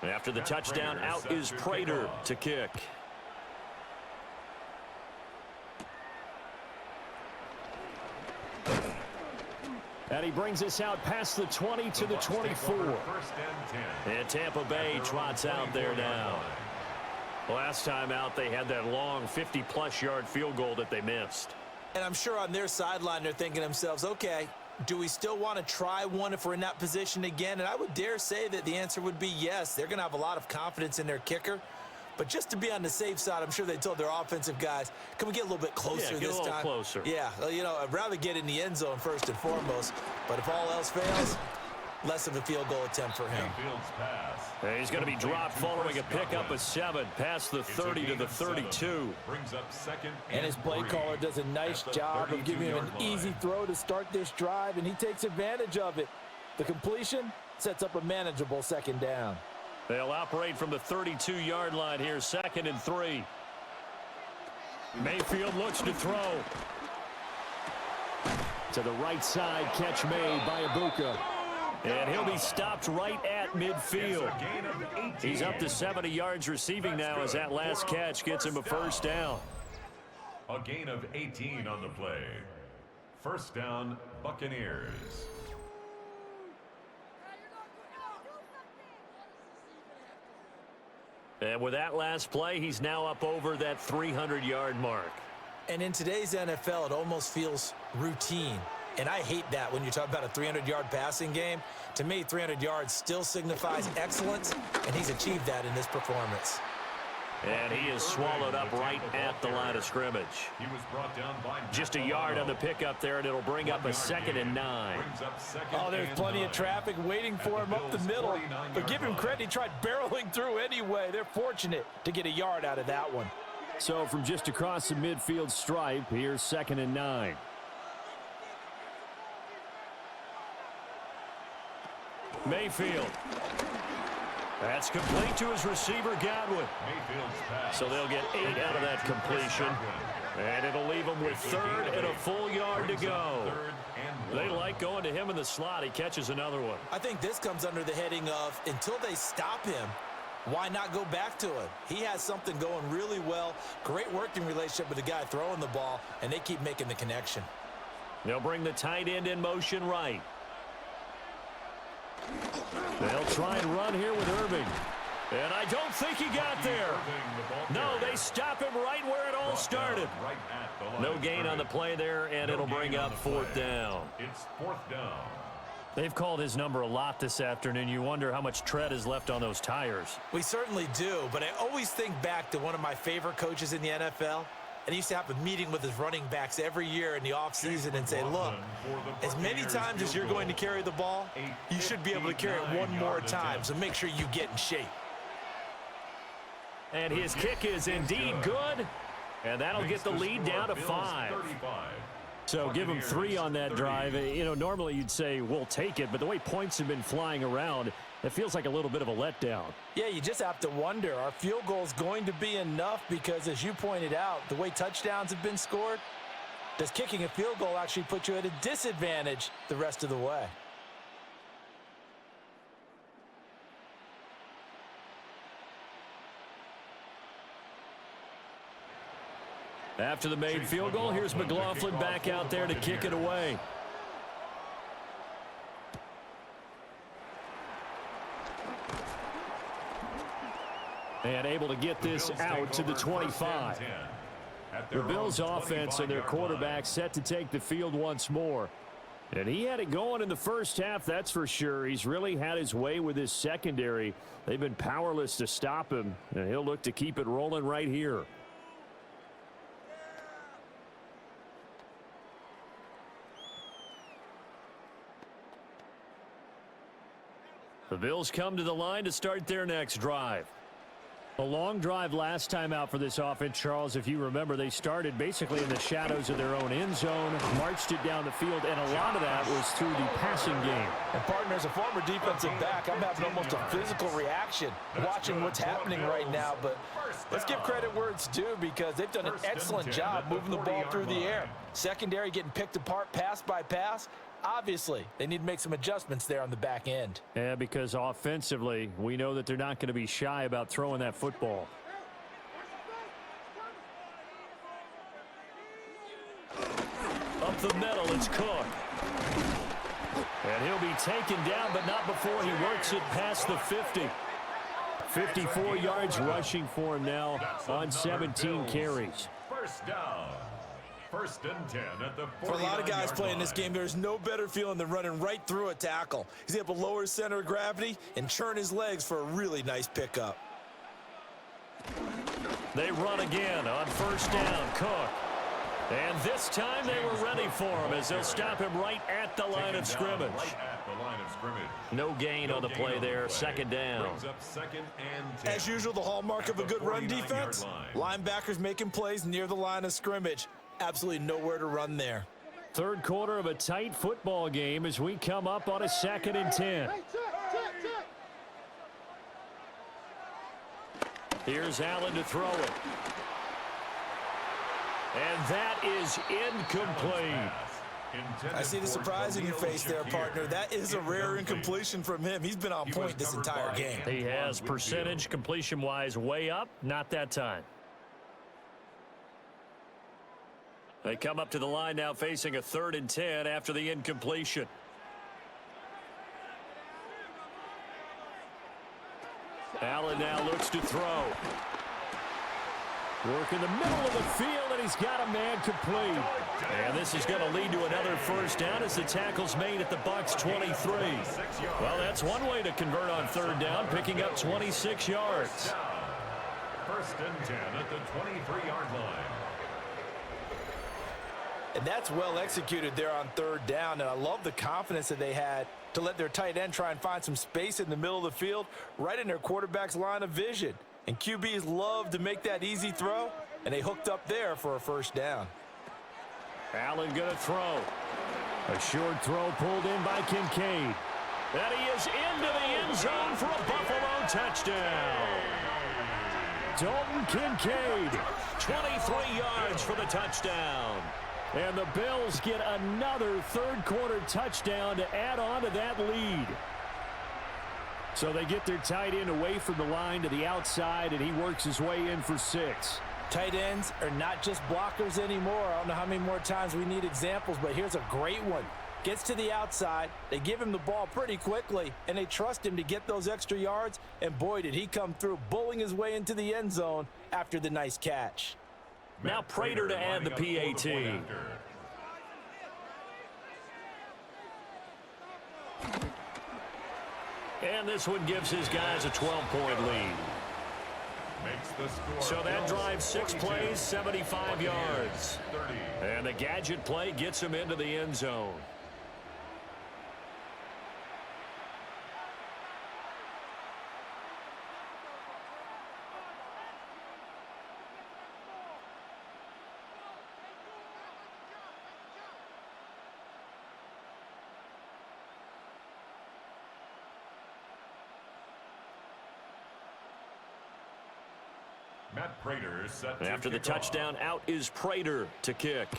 After the touchdown, out is Prater to kick. And he brings us out past the 20 to the 24. And Tampa Bay trots out there now. Last time out, they had that long 50-plus yard field goal that they missed. And I'm sure on their sideline they're thinking to themselves, okay, do we still want to try one if we're in that position again? And I would dare say that the answer would be yes. They're going to have a lot of confidence in their kicker. But just to be on the safe side, I'm sure they told their offensive guys, can we get a little bit closer this time? Closer. Yeah, you know, I'd rather get in the end zone first and foremost. But if all else fails, less of a field goal attempt for him. And he's going to be dropped following a pickup of 7 past the 30 to the 32. And his play caller does a nice job of giving him an easy throw to start this drive, and he takes advantage of it. The completion sets up a manageable second down. They'll operate from the 32-yard line here, 2nd and 3. Mayfield looks to throw. To the right side, catch made by Ibuka. And he'll be stopped right at midfield. He's up to 70 yards receiving now as that last catch gets him a first down. A gain of 18 on the play. First down, Buccaneers. And with that last play, he's now up over that 300-yard mark. And in today's NFL, it almost feels routine. And I hate that when you talk about a 300-yard passing game. To me, 300 yards still signifies excellence, and he's achieved that in this performance. And he is swallowed up right at the line of scrimmage. He was brought down by just a yard on the pickup there, and it'll bring up a 2nd and 9. Oh, there's plenty of traffic waiting for him up the middle. But give him credit, he tried barreling through anyway. They're fortunate to get a yard out of that one. So from just across the midfield stripe, here's 2nd and 9. Mayfield. That's complete to his receiver, Godwin. So they'll get 8 out of that completion. And it'll leave them with 3rd and a full yard to go. They like going to him in the slot. He catches another one. I think this comes under the heading of, until they stop him, why not go back to him? He has something going really well. Great working relationship with the guy throwing the ball, and they keep making the connection. They'll bring the tight end in motion right. They'll try and run here with Irving. And I don't think he got there. No, they stop him right where it all started. No gain on the play there, and it'll bring up 4th down. It's 4th down. They've called his number a lot this afternoon. You wonder how much tread is left on those tires. We certainly do, but I always think back to one of my favorite coaches in the NFL. And he used to have a meeting with his running backs every year in the offseason and say, look, as many times as you're going to carry the ball, you should be able to carry it one more time, so make sure you get in shape. And his kick is indeed good, and that'll get the lead down to 5. So give him 3 on that drive. You know, normally you'd say, we'll take it, but the way points have been flying around, it feels like a little bit of a letdown. Yeah, you just have to wonder, are field goals going to be enough? Because as you pointed out, the way touchdowns have been scored, does kicking a field goal actually put you at a disadvantage the rest of the way? After the made field goal, here's McLaughlin back out there to kick it away. And able to get this out to the 25. The Bills offense and their quarterback set to take the field once more. And he had it going in the first half, that's for sure. He's really had his way with his secondary. They've been powerless to stop him, and he'll look to keep it rolling right here. The Bills come to the line to start their next drive. A long drive last time out for this offense, Charles. If you remember, they started basically in the shadows of their own end zone, marched it down the field, and a lot of that was through the passing game. And partner, as a former defensive back, I'm having almost a physical reaction watching what's happening right now. But let's give credit where it's due, because they've done an excellent job moving the ball through the air. Secondary getting picked apart pass by pass. Obviously, they need to make some adjustments there on the back end. Yeah, because offensively, we know that they're not going to be shy about throwing that football. Up the middle, it's Cook. And he'll be taken down, but not before he works it past the 50. 54 yards rushing for him now on 17 carries. First down. First and 10 at the 49-yard line. For a lot of guys playing this game, there's no better feeling than running right through a tackle. He's able to lower his center of gravity and churn his legs for a really nice pickup. They run again on first down. Cook. And this time they were ready for him as they'll stop him right at the line of scrimmage. No gain on the play there. Second down. As usual, the hallmark of a good run defense, linebackers making plays near the line of scrimmage. Absolutely nowhere to run there. Third quarter of a tight football game as we come up on a 2nd and 10. Here's Allen to throw it. And that is incomplete. I see the surprise in your face there, partner. That is a rare incompletion from him. He's been on point this entire game. He has. Percentage completion-wise way up. Not that time. They come up to the line now facing a 3rd and 10 after the incompletion. Allen now looks to throw. Work in the middle of the field, and he's got a man complete. And this is going to lead to another first down as the tackle's made at the Bucs 23. Well, that's one way to convert on 3rd down, picking up 26 yards. First and 10 at the 23-yard line. And that's well executed there on 3rd down, and I love the confidence that they had to let their tight end try and find some space in the middle of the field, right in their quarterback's line of vision. And QBs love to make that easy throw, and they hooked up there for a first down. Allen going to throw. A short throw pulled in by Kincaid. And he is into the end zone for a Buffalo touchdown. Dalton Kincaid, 23 yards for the touchdown. And the Bills get another third quarter touchdown to add on to that lead. So they get their tight end away from the line to the outside, and he works his way in for 6. Tight ends are not just blockers anymore. I don't know how many more times we need examples, but here's a great one. Gets to the outside, they give him the ball pretty quickly, and they trust him to get those extra yards, and boy, did he come through, bullying his way into the end zone after the nice catch. Now Prater to add the PAT. And this one gives his guys a 12-point lead. So that drives 6 plays, 75 yards. And the gadget play gets him into the end zone. Matt Prater set to After the touchdown, out is Prater to kick.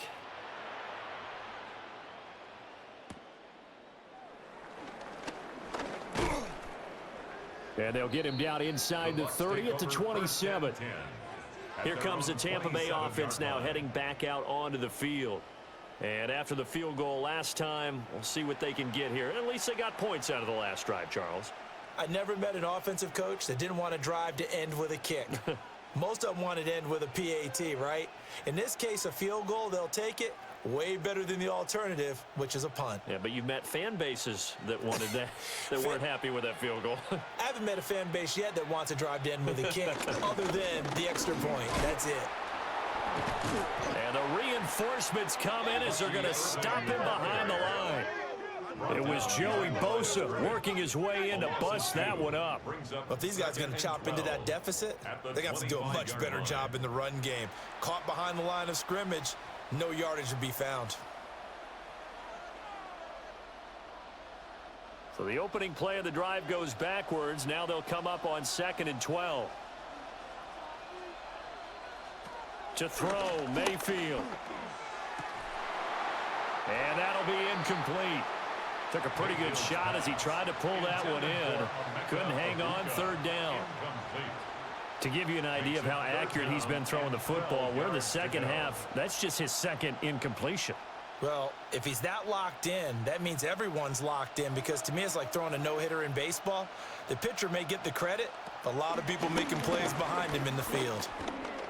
And they'll get him down inside the 30 at the 27. Here comes the Tampa Bay offense now heading back out onto the field. And after the field goal last time, we'll see what they can get here. At least they got points out of the last drive, Charles. I never met an offensive coach that didn't want to drive to end with a kick. Most of them wanted to end with a PAT, right? In this case, a field goal, they'll take it. Way better than the alternative, which is a punt. Yeah, but you've met fan bases that wanted that, that weren't happy with that field goal. I haven't met a fan base yet that wants to drive to end with a kick, other than the extra point. That's it. And the reinforcements come in as they're going to stop him behind the line. It was Joey Bosa working his way in to bust that one up. Well, if these guys are going to chop into that deficit, they got to do a much better job in the run game. Caught behind the line of scrimmage, no yardage to be found. So the opening play of the drive goes backwards. Now they'll come up on 2nd and 12. To throw, Mayfield. And that'll be incomplete. Took a pretty good shot as he tried to pull that one in. Couldn't hang on, 3rd down. To give you an idea of how accurate he's been throwing the football, we're in the second half. That's just his 2nd incompletion. Well, if he's that locked in, that means everyone's locked in, because to me it's like throwing a no-hitter in baseball. The pitcher may get the credit, a lot of people making plays behind him in the field.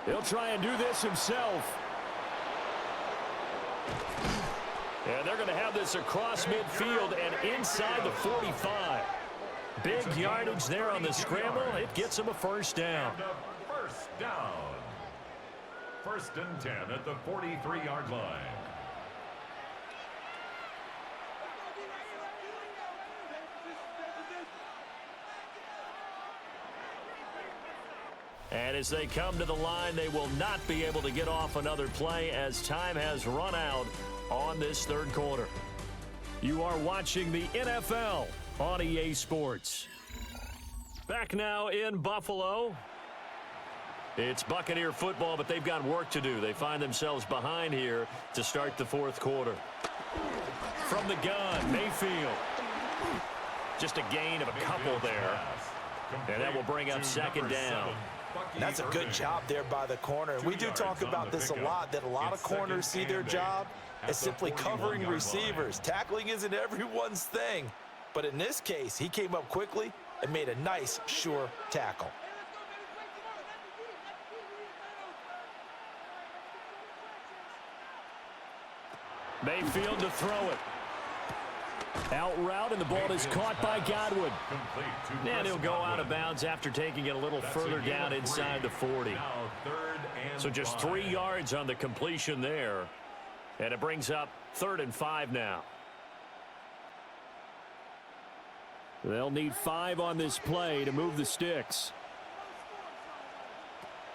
He'll try and do this himself. And they're going to have this across midfield and inside the 45. Big yardage there on the scramble. It gets him a 1st down. First down. 1st and 10 at the 43-yard line. And as they come to the line, they will not be able to get off another play as time has run out on this 3rd quarter. You are watching the NFL on EA Sports. Back now in Buffalo. It's Buccaneer football, but they've got work to do. They find themselves behind here to start the 4th quarter. From the gun, Mayfield. Just a gain of a couple there. And that will bring up 2nd down. And that's a good job there by the corner. We do talk about this a lot, that a lot of corners see their job as simply covering receivers. Tackling isn't everyone's thing. But in this case, he came up quickly and made a nice, sure tackle. Mayfield to throw it. Out route, and the ball is caught by Godwin. And he'll go out of bounds after taking it a little further down inside the 40. So just 3 yards on the completion there. And it brings up 3rd and 5 now. They'll need 5 on this play to move the sticks.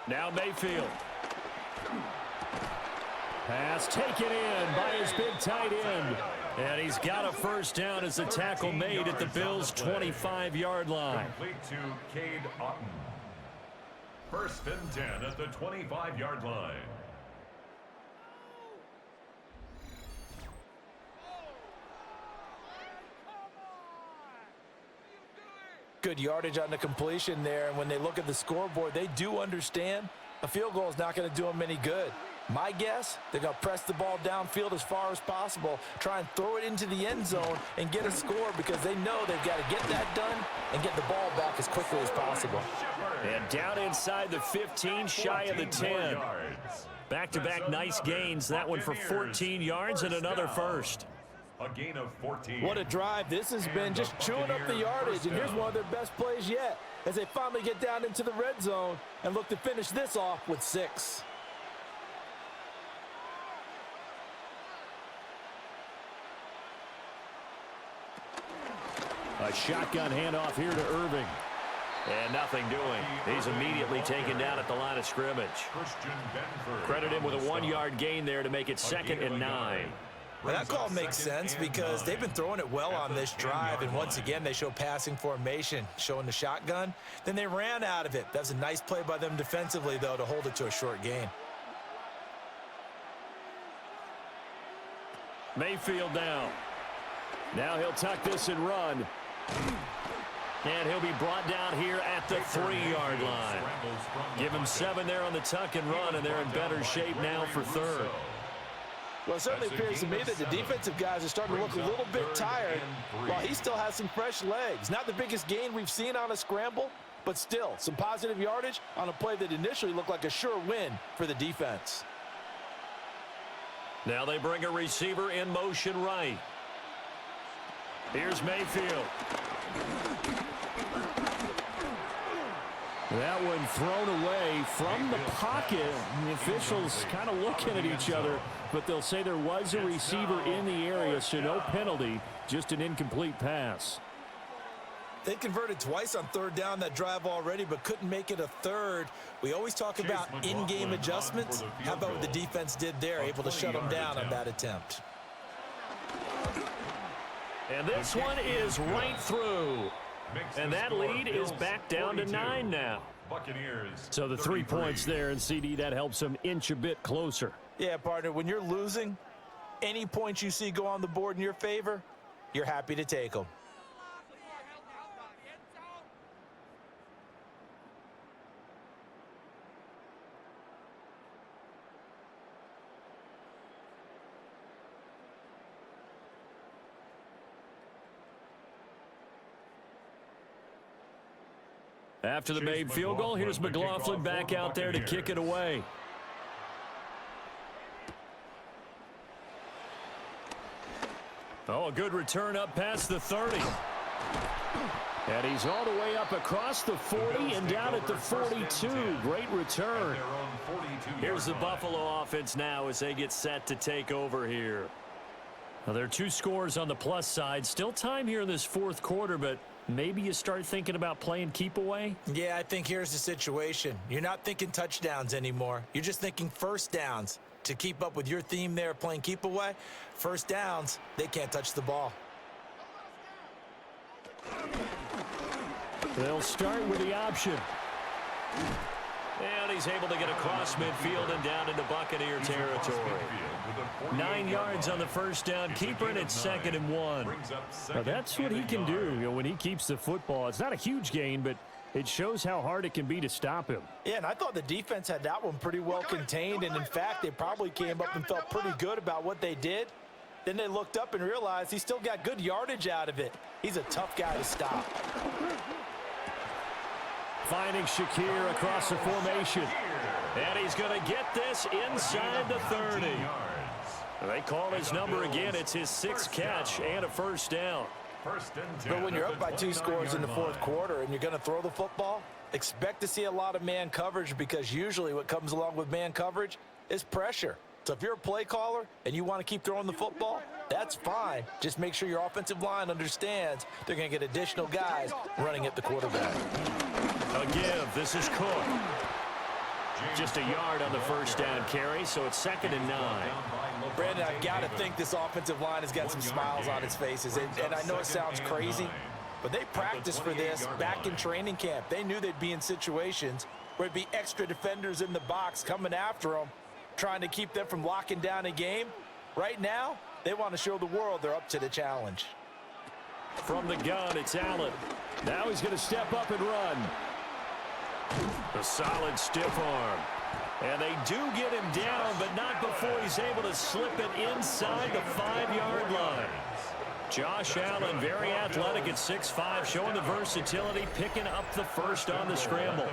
Now Mayfield. Pass taken in by his big tight end. And he's got a 1st down as the tackle made at the Bills' 25-yard line. Complete to Cade Otton. 1st and 10 at the 25-yard line. Good yardage on the completion there, and when they look at the scoreboard, they do understand a field goal is not going to do them any good. My guess, they're going to press the ball downfield as far as possible, try and throw it into the end zone and get a score, because they know they've got to get that done and get the ball back as quickly as possible. And down inside the 15, shy of the 10. Back-to-back nice gains. That one for 14 yards and another 1st. A gain of 14. What a drive this has been, just chewing up the yardage. And here's one of their best plays yet as they finally get down into the red zone and look to finish this off with 6. A shotgun handoff here to Irving. And nothing doing. He's immediately taken down at the line of scrimmage. Credit him with a 1-yard gain there to make it 2nd and 9. Well, that call makes sense because they've been throwing it well on this drive, and once again they show passing formation, showing the shotgun. Then they ran out of it. That's a nice play by them defensively, though, to hold it to a short gain. Mayfield down. Now he'll tuck this and run. And he'll be brought down here at the 3-yard line. Give him 7 there on the tuck and run, and they're in better shape now for 3rd. Well, it certainly appears to me that the defensive guys are starting to look a little bit tired while he still has some fresh legs. Not the biggest gain we've seen on a scramble, but still some positive yardage on a play that initially looked like a sure win for the defense. Now they bring a receiver in motion right. Here's Mayfield. That one thrown away from the pocket. The officials kind of looking at each other, but they'll say there was a receiver in the area, so no penalty, just an incomplete pass. They converted twice on third down that drive already, but couldn't make it a third. We always talk about in-game adjustments. How about what the defense did there, able to shut them down on that attempt. And this one is right through. And that lead is back down to 9 now. Buccaneers. So the 3 points there, and CD, that helps them inch a bit closer. Yeah, partner, when you're losing, any points you see go on the board in your favor, you're happy to take them. After the made field goal, here's McLaughlin back out there to kick it away. Oh, a good return up past the 30. And he's all the way up across the 40 and down at the 42. Great return. Here's the Buffalo offense now as they get set to take over here. Now, there are 2 scores on the plus side. Still time here in this fourth quarter, but maybe you start thinking about playing keep away? Yeah, I think here's the situation. You're not thinking touchdowns anymore. You're just thinking first downs. To keep up with your theme there, playing keep away, first downs, they can't touch the ball. They'll start with the option. And he's able to get across midfield and down into Buccaneer territory. 9 yards on the first down, keeper, and it's 2nd and 1. Now, that's what he can do, when he keeps the football. It's not a huge gain, but it shows how hard it can be to stop him. Yeah, and I thought the defense had that one pretty well contained, and in fact, they probably came up and felt pretty good about what they did. Then they looked up and realized he still got good yardage out of it. He's a tough guy to stop. Finding Shakir across the formation. And he's going to get this inside the 30. They call his number again. It's his 6th catch and a first down. But when you're up by 2 scores in the fourth quarter and you're going to throw the football, expect to see a lot of man coverage, because usually what comes along with man coverage is pressure. So if you're a play caller and you want to keep throwing the football, that's fine. Just make sure your offensive line understands they're going to get additional guys running at the quarterback. A give. This is Cook. Just a yard on the first down carry, so it's 2nd and 9. Brandon, I've got to think this offensive line has got some smiles on its faces. And I know it sounds crazy, but they practiced for this back in training camp. They knew they'd be in situations where it'd be extra defenders in the box coming after them, trying to keep them from locking down a game. Right now, they want to show the world they're up to the challenge. From the gun, it's Allen. Now he's going to step up and run. A solid stiff arm. And they do get him down, but not before he's able to slip it inside the 5-yard line. Josh Allen, very athletic at 6'5", showing the versatility, picking up the first on the scramble.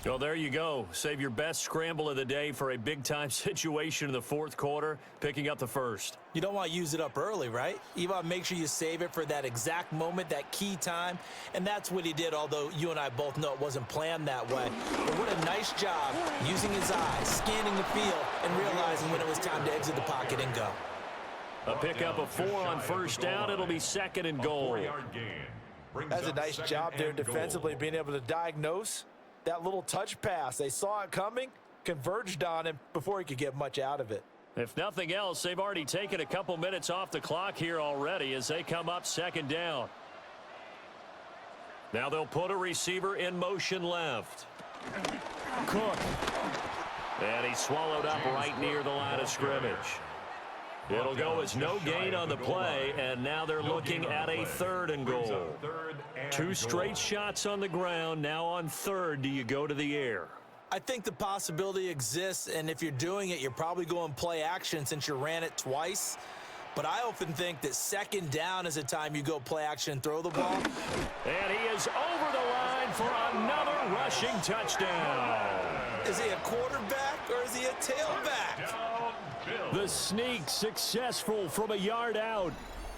Well, there you go. Save your best scramble of the day for a big-time situation in the fourth quarter, picking up the first. You don't want to use it up early, right? You want to make sure you save it for that exact moment, that key time, and that's what he did, although you and I both know it wasn't planned that way. But what a nice job using his eyes, scanning the field, and realizing when it was time to exit the pocket and go. A pickup of 4 on first down. It'll be 2nd and goal. That's a nice job there defensively, being able to diagnose that little touch pass. They saw it coming, converged on him before he could get much out of it. If nothing else, they've already taken a couple minutes off the clock here already as they come up 2nd down. Now they'll put a receiver in motion left. Cook. And he swallowed up right near the line of scrimmage. It'll go as no gain on the play, and now they're looking at a 3rd and goal. 2 straight shots on the ground. Now on 3rd, do you go to the air? I think the possibility exists, and if you're doing it, you're probably going play action since you ran it twice. But I often think that 2nd down is the time you go play action and throw the ball. And he is over the line for another rushing touchdown. Is he a quarterback or is he a tailback? The sneak successful from a yard out.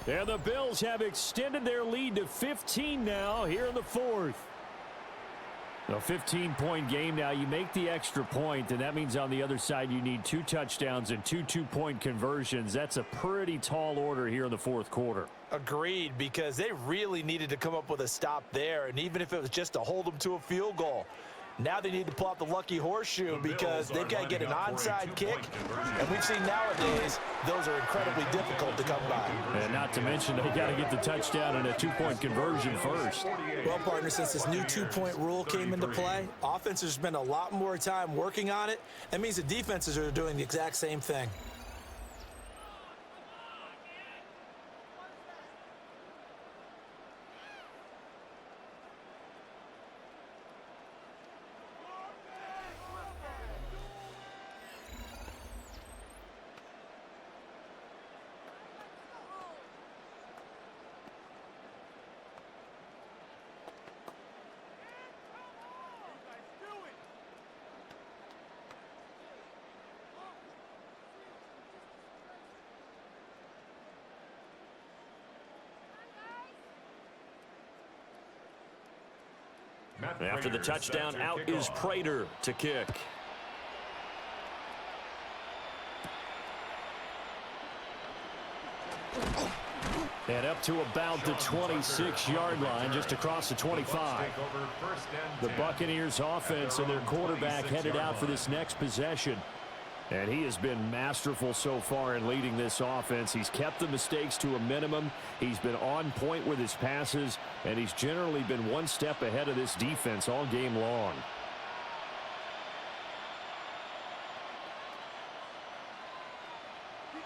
And the Bills have extended their lead to 15 now here in the 4th. A 15-point game now. You make the extra point, and that means on the other side you need 2 touchdowns and 2 two-point conversions. That's a pretty tall order here in the 4th quarter. Agreed, because they really needed to come up with a stop there, and even if it was just to hold them to a field goal. Now they need to pull out the lucky horseshoe because they've got to get an onside kick, and we've seen nowadays those are incredibly difficult to come by. And not to mention they got to get the touchdown and a 2-point conversion first. Well, partner, since this new 2-point rule came into play, offenses spend a lot more time working on it. That means the defenses are doing the exact same thing. After the touchdown, out is Prater to kick. And up to about the 26-yard line, just across the 25. The Buccaneers offense and their quarterback headed out for this next possession. And he has been masterful so far in leading this offense. He's kept the mistakes to a minimum. He's been on point with his passes, and he's generally been one step ahead of this defense all game long.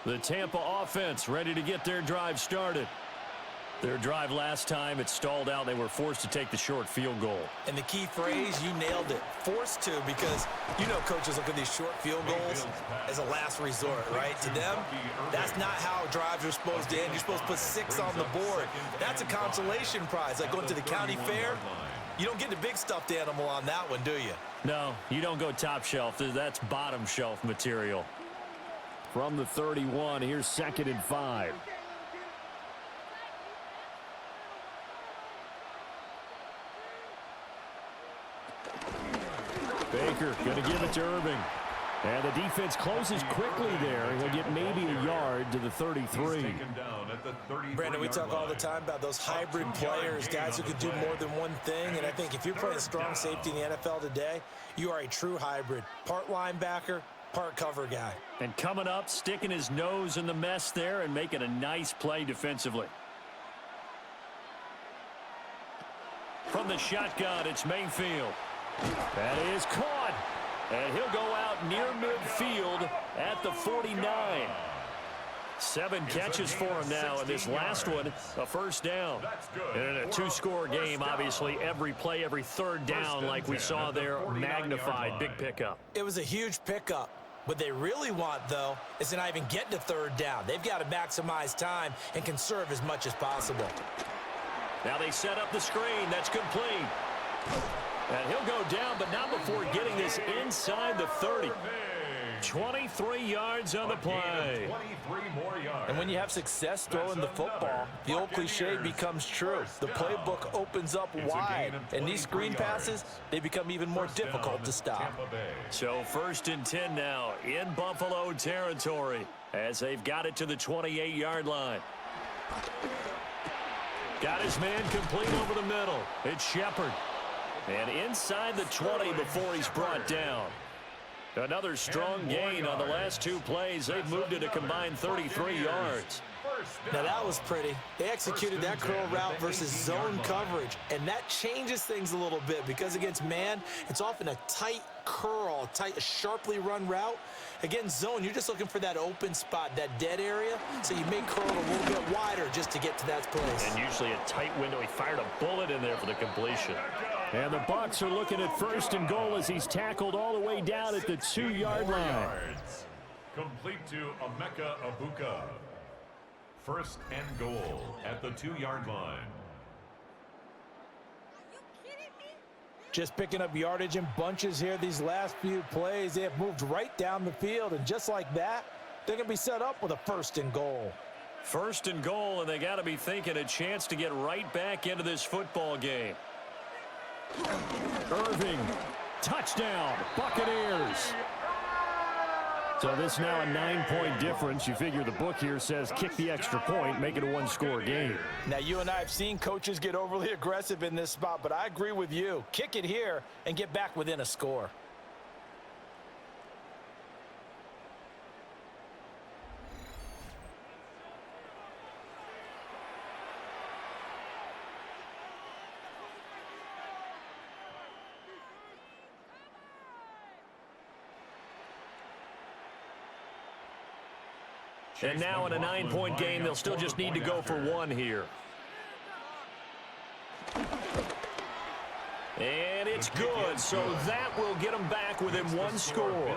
The Tampa offense ready to get their drive started. Their drive last time, it stalled out. They were forced to take the short field goal. And the key phrase, you nailed it. Forced to, because you know coaches look at these short field goals as a last resort, right? To them, that's not how drives are supposed to end. You're supposed to put 6 on the board. That's a consolation prize, like going to the county fair. You don't get the big stuffed animal on that one, do you? No, you don't go top shelf. That's bottom shelf material. From the 31, here's 2nd and 5. Baker going to give it to Irving. And the defense closes quickly there. He'll get maybe a yard to the 33. Brandon, we talk all the time about those hybrid players, guys who can do more than one thing. And I think if you're playing strong safety in the NFL today, you are a true hybrid. Part linebacker, part cover guy. And coming up, sticking his nose in the mess there and making a nice play defensively. From the shotgun, it's Mayfield. That is caught. And he'll go out near midfield at the 49. 7 catches for him now, and this last one, a first down. And in a 2-score game, obviously, every play, every 3rd down, like we saw there, magnified. Big pickup. It was a huge pickup. What they really want, though, is to not even get to 3rd down. They've got to maximize time and conserve as much as possible. Now they set up the screen. That's complete. And he'll go down, but not before getting this inside the 30. 23 yards on the play. And when you have success throwing the football, the old cliche becomes true. The playbook opens up wide, and these screen passes, they become even more difficult to stop. So 1st and 10 now in Buffalo territory as they've got it to the 28-yard line. Got his man complete over the middle. It's Shepard. And inside the 20 before he's brought down. Another strong gain on the last 2 plays. They've moved it a combined 33 yards. Now that was pretty. They executed that curl route versus zone coverage, and that changes things a little bit because against man, it's often a tight curl, a sharply run route. Against zone, you're just looking for that open spot, that dead area, so you may curl a little bit wider just to get to that place. And usually a tight window. He fired a bullet in there for the completion. And the Bucs are looking at 1st and goal as he's tackled all the way down at the 2-yard line. Complete to Emeka Egbuka. 1st and goal at the 2-yard line. Just picking up yardage in bunches here these last few plays. They have moved right down the field, and just like that, they're going to be set up with a 1st and goal. 1st and goal, and they got to be thinking a chance to get right back into this football game. Irving, touchdown, Buccaneers. So this is now a 9-point difference. You figure the book here says kick the extra point, make it a 1-score game. Now, you and I have seen coaches get overly aggressive in this spot, but I agree with you. Kick it here and get back within a score. And now in a 9-point game, they'll still just need to go for 1 here. And it's good, so that will get them back within 1 score.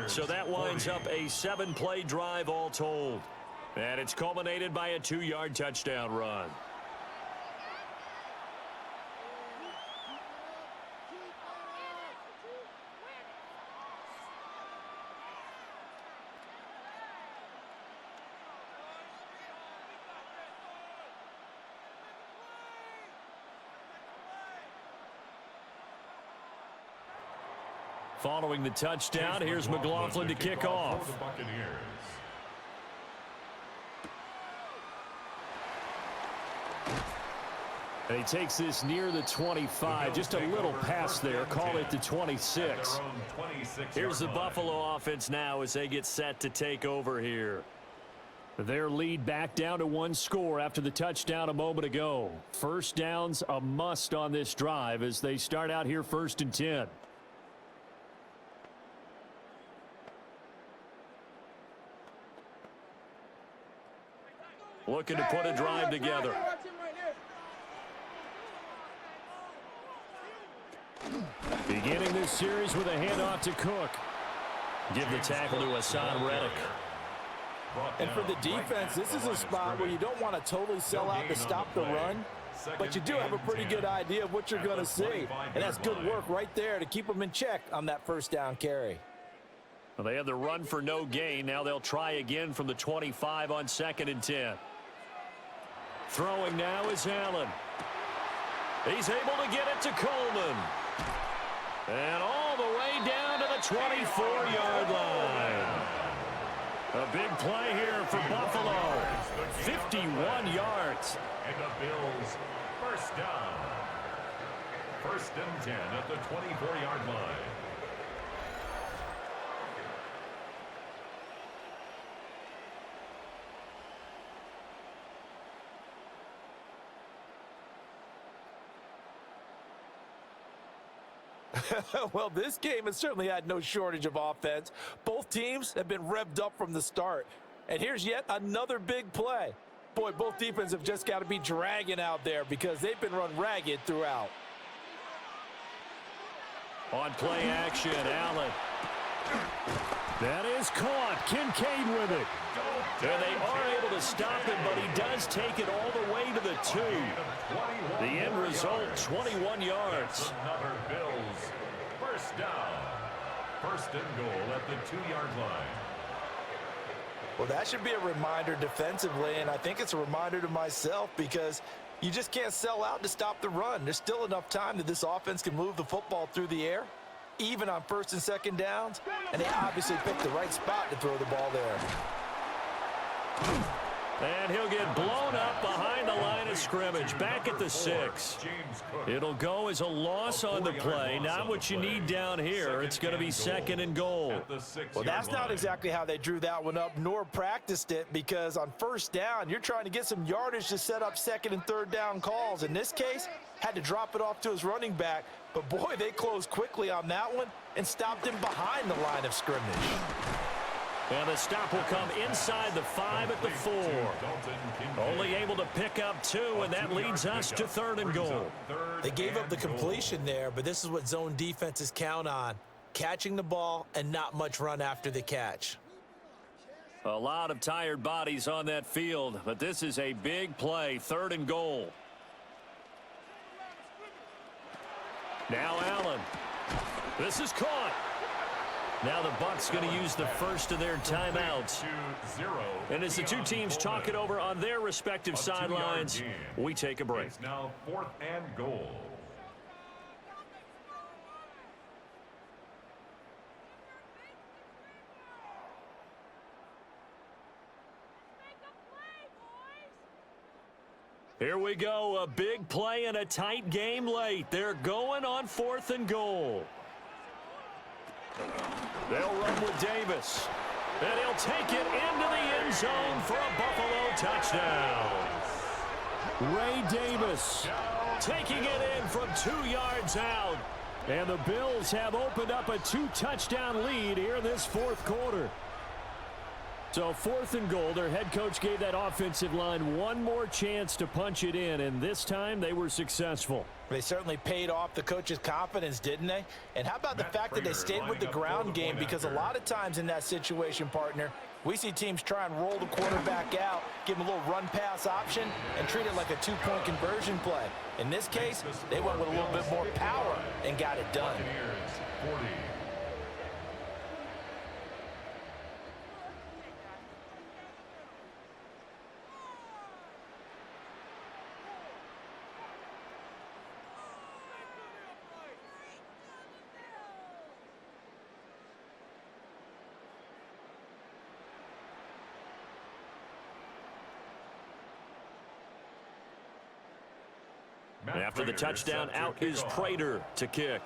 So that winds up a 7-play drive all told. And it's culminated by a 2-yard touchdown run. Following the touchdown, here's McLaughlin to kick off. And he takes this near the 25. Just a little pass there. Call it the 26. Here's the Buffalo offense now as they get set to take over here. Their lead back down to 1 score after the touchdown a moment ago. 1st down's a must on this drive as they start out here 1st and 10. Looking to put a drive together. Beginning this series with a handoff to Cook. Give the tackle to Hassan Reddick. And for the defense, this is a spot where you don't want to totally sell out to stop the run, but you do have a pretty good idea of what you're going to see. And that's good work right there to keep them in check on that 1st down carry. Well, they had the run for no gain. Now they'll try again from the 25 on 2nd and 10. Throwing now is Allen. He's able to get it to Coleman. And all the way down to the 24-yard line. A big play here for Buffalo. 51 yards. And the Bills 1st down. 1st and 10 at the 24-yard line. Well, this game has certainly had no shortage of offense. Both teams have been revved up from the start. And here's yet another big play. Boy, both defenses have just got to be dragging out there because they've been run ragged throughout. On play action, Allen. That is caught. Kincaid with it. And they are able to stop him, but he does take it all the way to the 2. The end result, 21 yards. Another Bills 1st down. 1st and goal at the 2-yard line. Well, that should be a reminder defensively, and I think it's a reminder to myself because you just can't sell out to stop the run. There's still enough time that this offense can move the football through the air, even on 1st and 2nd downs, and they obviously picked the right spot to throw the ball there. And he'll get blown up behind the line of scrimmage, back at the 6. It'll go as a loss on the play. Not what you need down here. It's going to be 2nd and goal. Well, that's not exactly how they drew that one up, nor practiced it, because on 1st down, you're trying to get some yardage to set up 2nd and 3rd down calls. In this case, had to drop it off to his running back. But, boy, they closed quickly on that one and stopped him behind the line of scrimmage. And the stop will come inside the 5 at the 4. Only able to pick up 2, and that leads us to 3rd and goal. They gave up the completion there, but this is what zone defenses count on. Catching the ball and not much run after the catch. A lot of tired bodies on that field, but this is a big play. 3rd and goal. Now Allen. This is caught. Now the Bucs going to use the first of their timeouts. And as the two teams talk it over on their respective sidelines, we take a break. It's now 4th and goal. Here we go, a big play and a tight game late. They're going on 4th and goal. They'll run with Davis. And he'll take it into the end zone for a Buffalo touchdown. Ray Davis taking it in from 2 yards out. And the Bills have opened up a 2-touchdown lead here in this 4th quarter. So 4th and goal, their head coach gave that offensive line one more chance to punch it in, and this time they were successful. They certainly paid off the coach's confidence, didn't they? And how about the fact that they stayed with the ground game? Because a lot of times in that situation, partner, we see teams try and roll the quarterback out, give him a little run-pass option, and treat it like a 2-point conversion play. In this case, they went with a little bit more power and got it done. Buccaneers 40. After the touchdown, out is Prater to kick.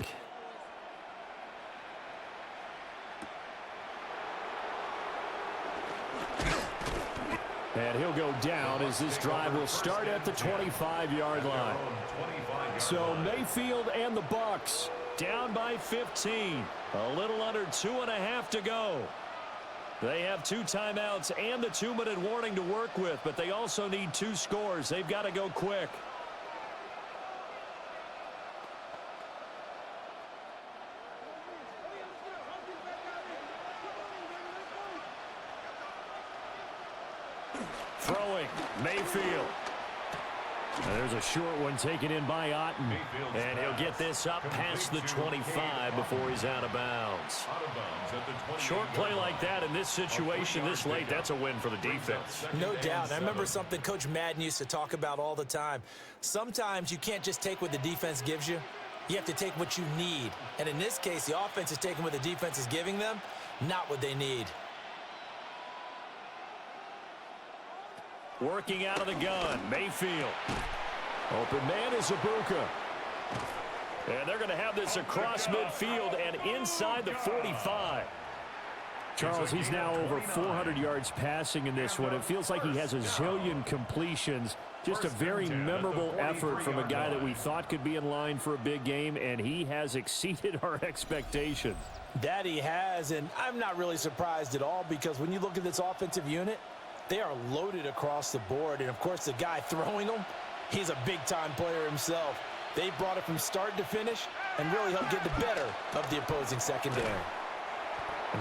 And he'll go down as this drive will start at the 25-yard line. So Mayfield and the Bucs down by 15. A little under 2.5 to go. They have 2 timeouts and the 2-minute warning to work with, but they also need 2 scores. They've got to go quick. Throwing, Mayfield. There's a short one taken in by Otten. And he'll get this up past the 25 before he's out of bounds. Short play like that in this situation this late, that's a win for the defense. No doubt. I remember something Coach Madden used to talk about all the time. Sometimes you can't just take what the defense gives you. You have to take what you need. And in this case, the offense is taking what the defense is giving them, not what they need. Working out of the gun, Mayfield. Open man is Ibuka. And they're going to have this across midfield and inside the 45. Charles, he's now over 400 yards passing in this one. It feels like he has a zillion completions. Just a very memorable effort from a guy that we thought could be in line for a big game, and he has exceeded our expectations. That he has, and I'm not really surprised at all because when you look at this offensive unit, they are loaded across the board. And, of course, the guy throwing them, he's a big-time player himself. They brought it from start to finish and really helped get the better of the opposing secondary.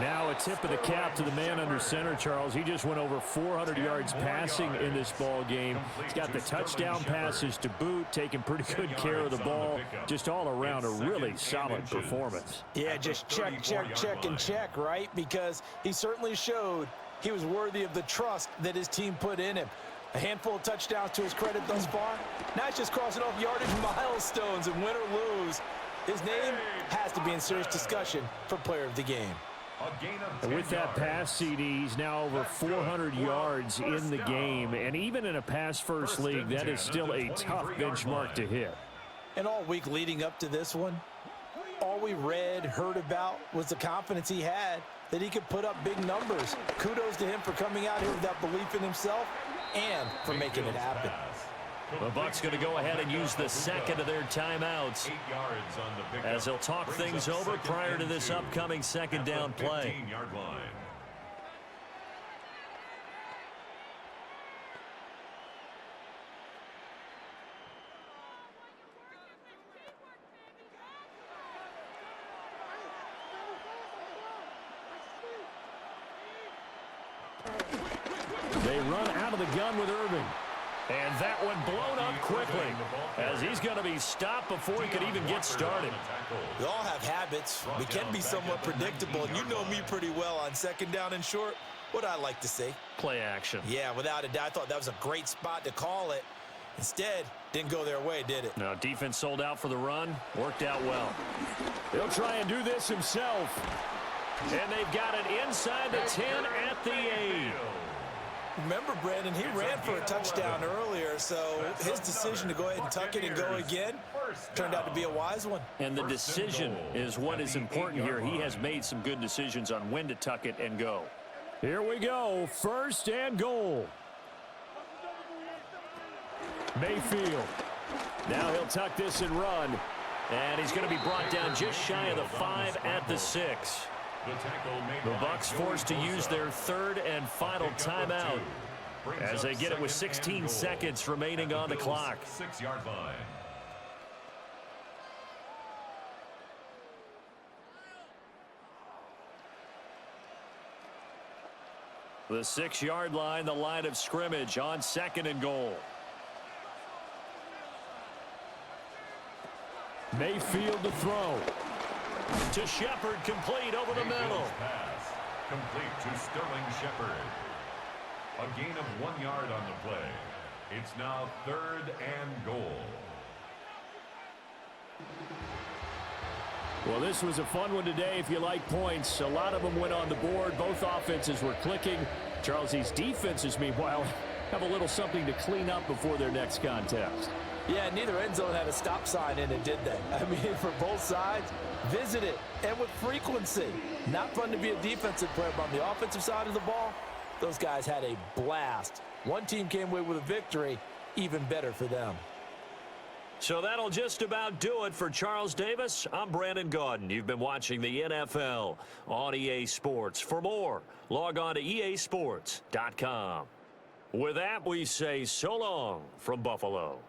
Now a tip of the cap to the man under center, Charles. He just went over 400 yards passing in this ball game. He's got the touchdown passes to boot, taking pretty good care of the ball. Just all around a really solid performance. Yeah, just check, check, check, and check, right? Because he certainly showed he was worthy of the trust that his team put in him. A handful of touchdowns to his credit thus far. Now he's just crossing off yardage milestones, and win or lose, his name has to be in serious discussion for player of the game. A gain of 10 And with that pass, CD, he's now over 400 yards in the game. And even in a pass-first league, that is still a tough benchmark to hit. And all week leading up to this one, all we read, heard about was the confidence he had that he could put up big numbers. Kudos to him for coming out here with that belief in himself and for making it happen. The Bucs going to go ahead and use the second of their timeouts 8 yards on the pickup. as they'll talk things over prior to this upcoming second down play. 15-yard line. They run out of the gun with Irving. And that one blown up quickly as he's going to be stopped before he could even get started. We all have habits. We can be somewhat predictable, and you know me pretty well on second down and short. What I like to say. Play action. Yeah, without a doubt, I thought that was a great spot to call it. Instead, didn't go their way, did it? No, defense sold out for the run. Worked out well. He'll try and do this himself. And they've got it inside the 10 at the 8. Remember, Brandon, he ran for a touchdown earlier, so his decision to go ahead and tuck it and go again turned out to be a wise one. And the decision is what is important here. He has made some good decisions on when to tuck it and go. Here we go, 1st and goal. Mayfield. Now he'll tuck this and run. And he's going to be brought down just shy of the 5 at the 6. The Bucs forced to use their 3rd and final timeout as they get it with 16 seconds remaining on the clock. 6-yard line. The 6-yard line, the line of scrimmage on 2nd and goal. Mayfield to throw. To Shepard, complete over the middle. Pass complete to Sterling Shepard. A gain of 1 yard on the play. It's now 3rd and goal. Well, this was a fun one today if you like points. A lot of them went on the board. Both offenses were clicking. Charles, these defenses, meanwhile, have a little something to clean up before their next contest. Yeah, neither end zone had a stop sign in it, did they? I mean, for both sides, visit it, and with frequency. Not fun to be a defensive player, but on the offensive side of the ball, those guys had a blast. One team came away with a victory, even better for them. So that'll just about do it for Charles Davis. I'm Brandon Gaudin. You've been watching the NFL on EA Sports. For more, log on to easports.com. With that, we say so long from Buffalo.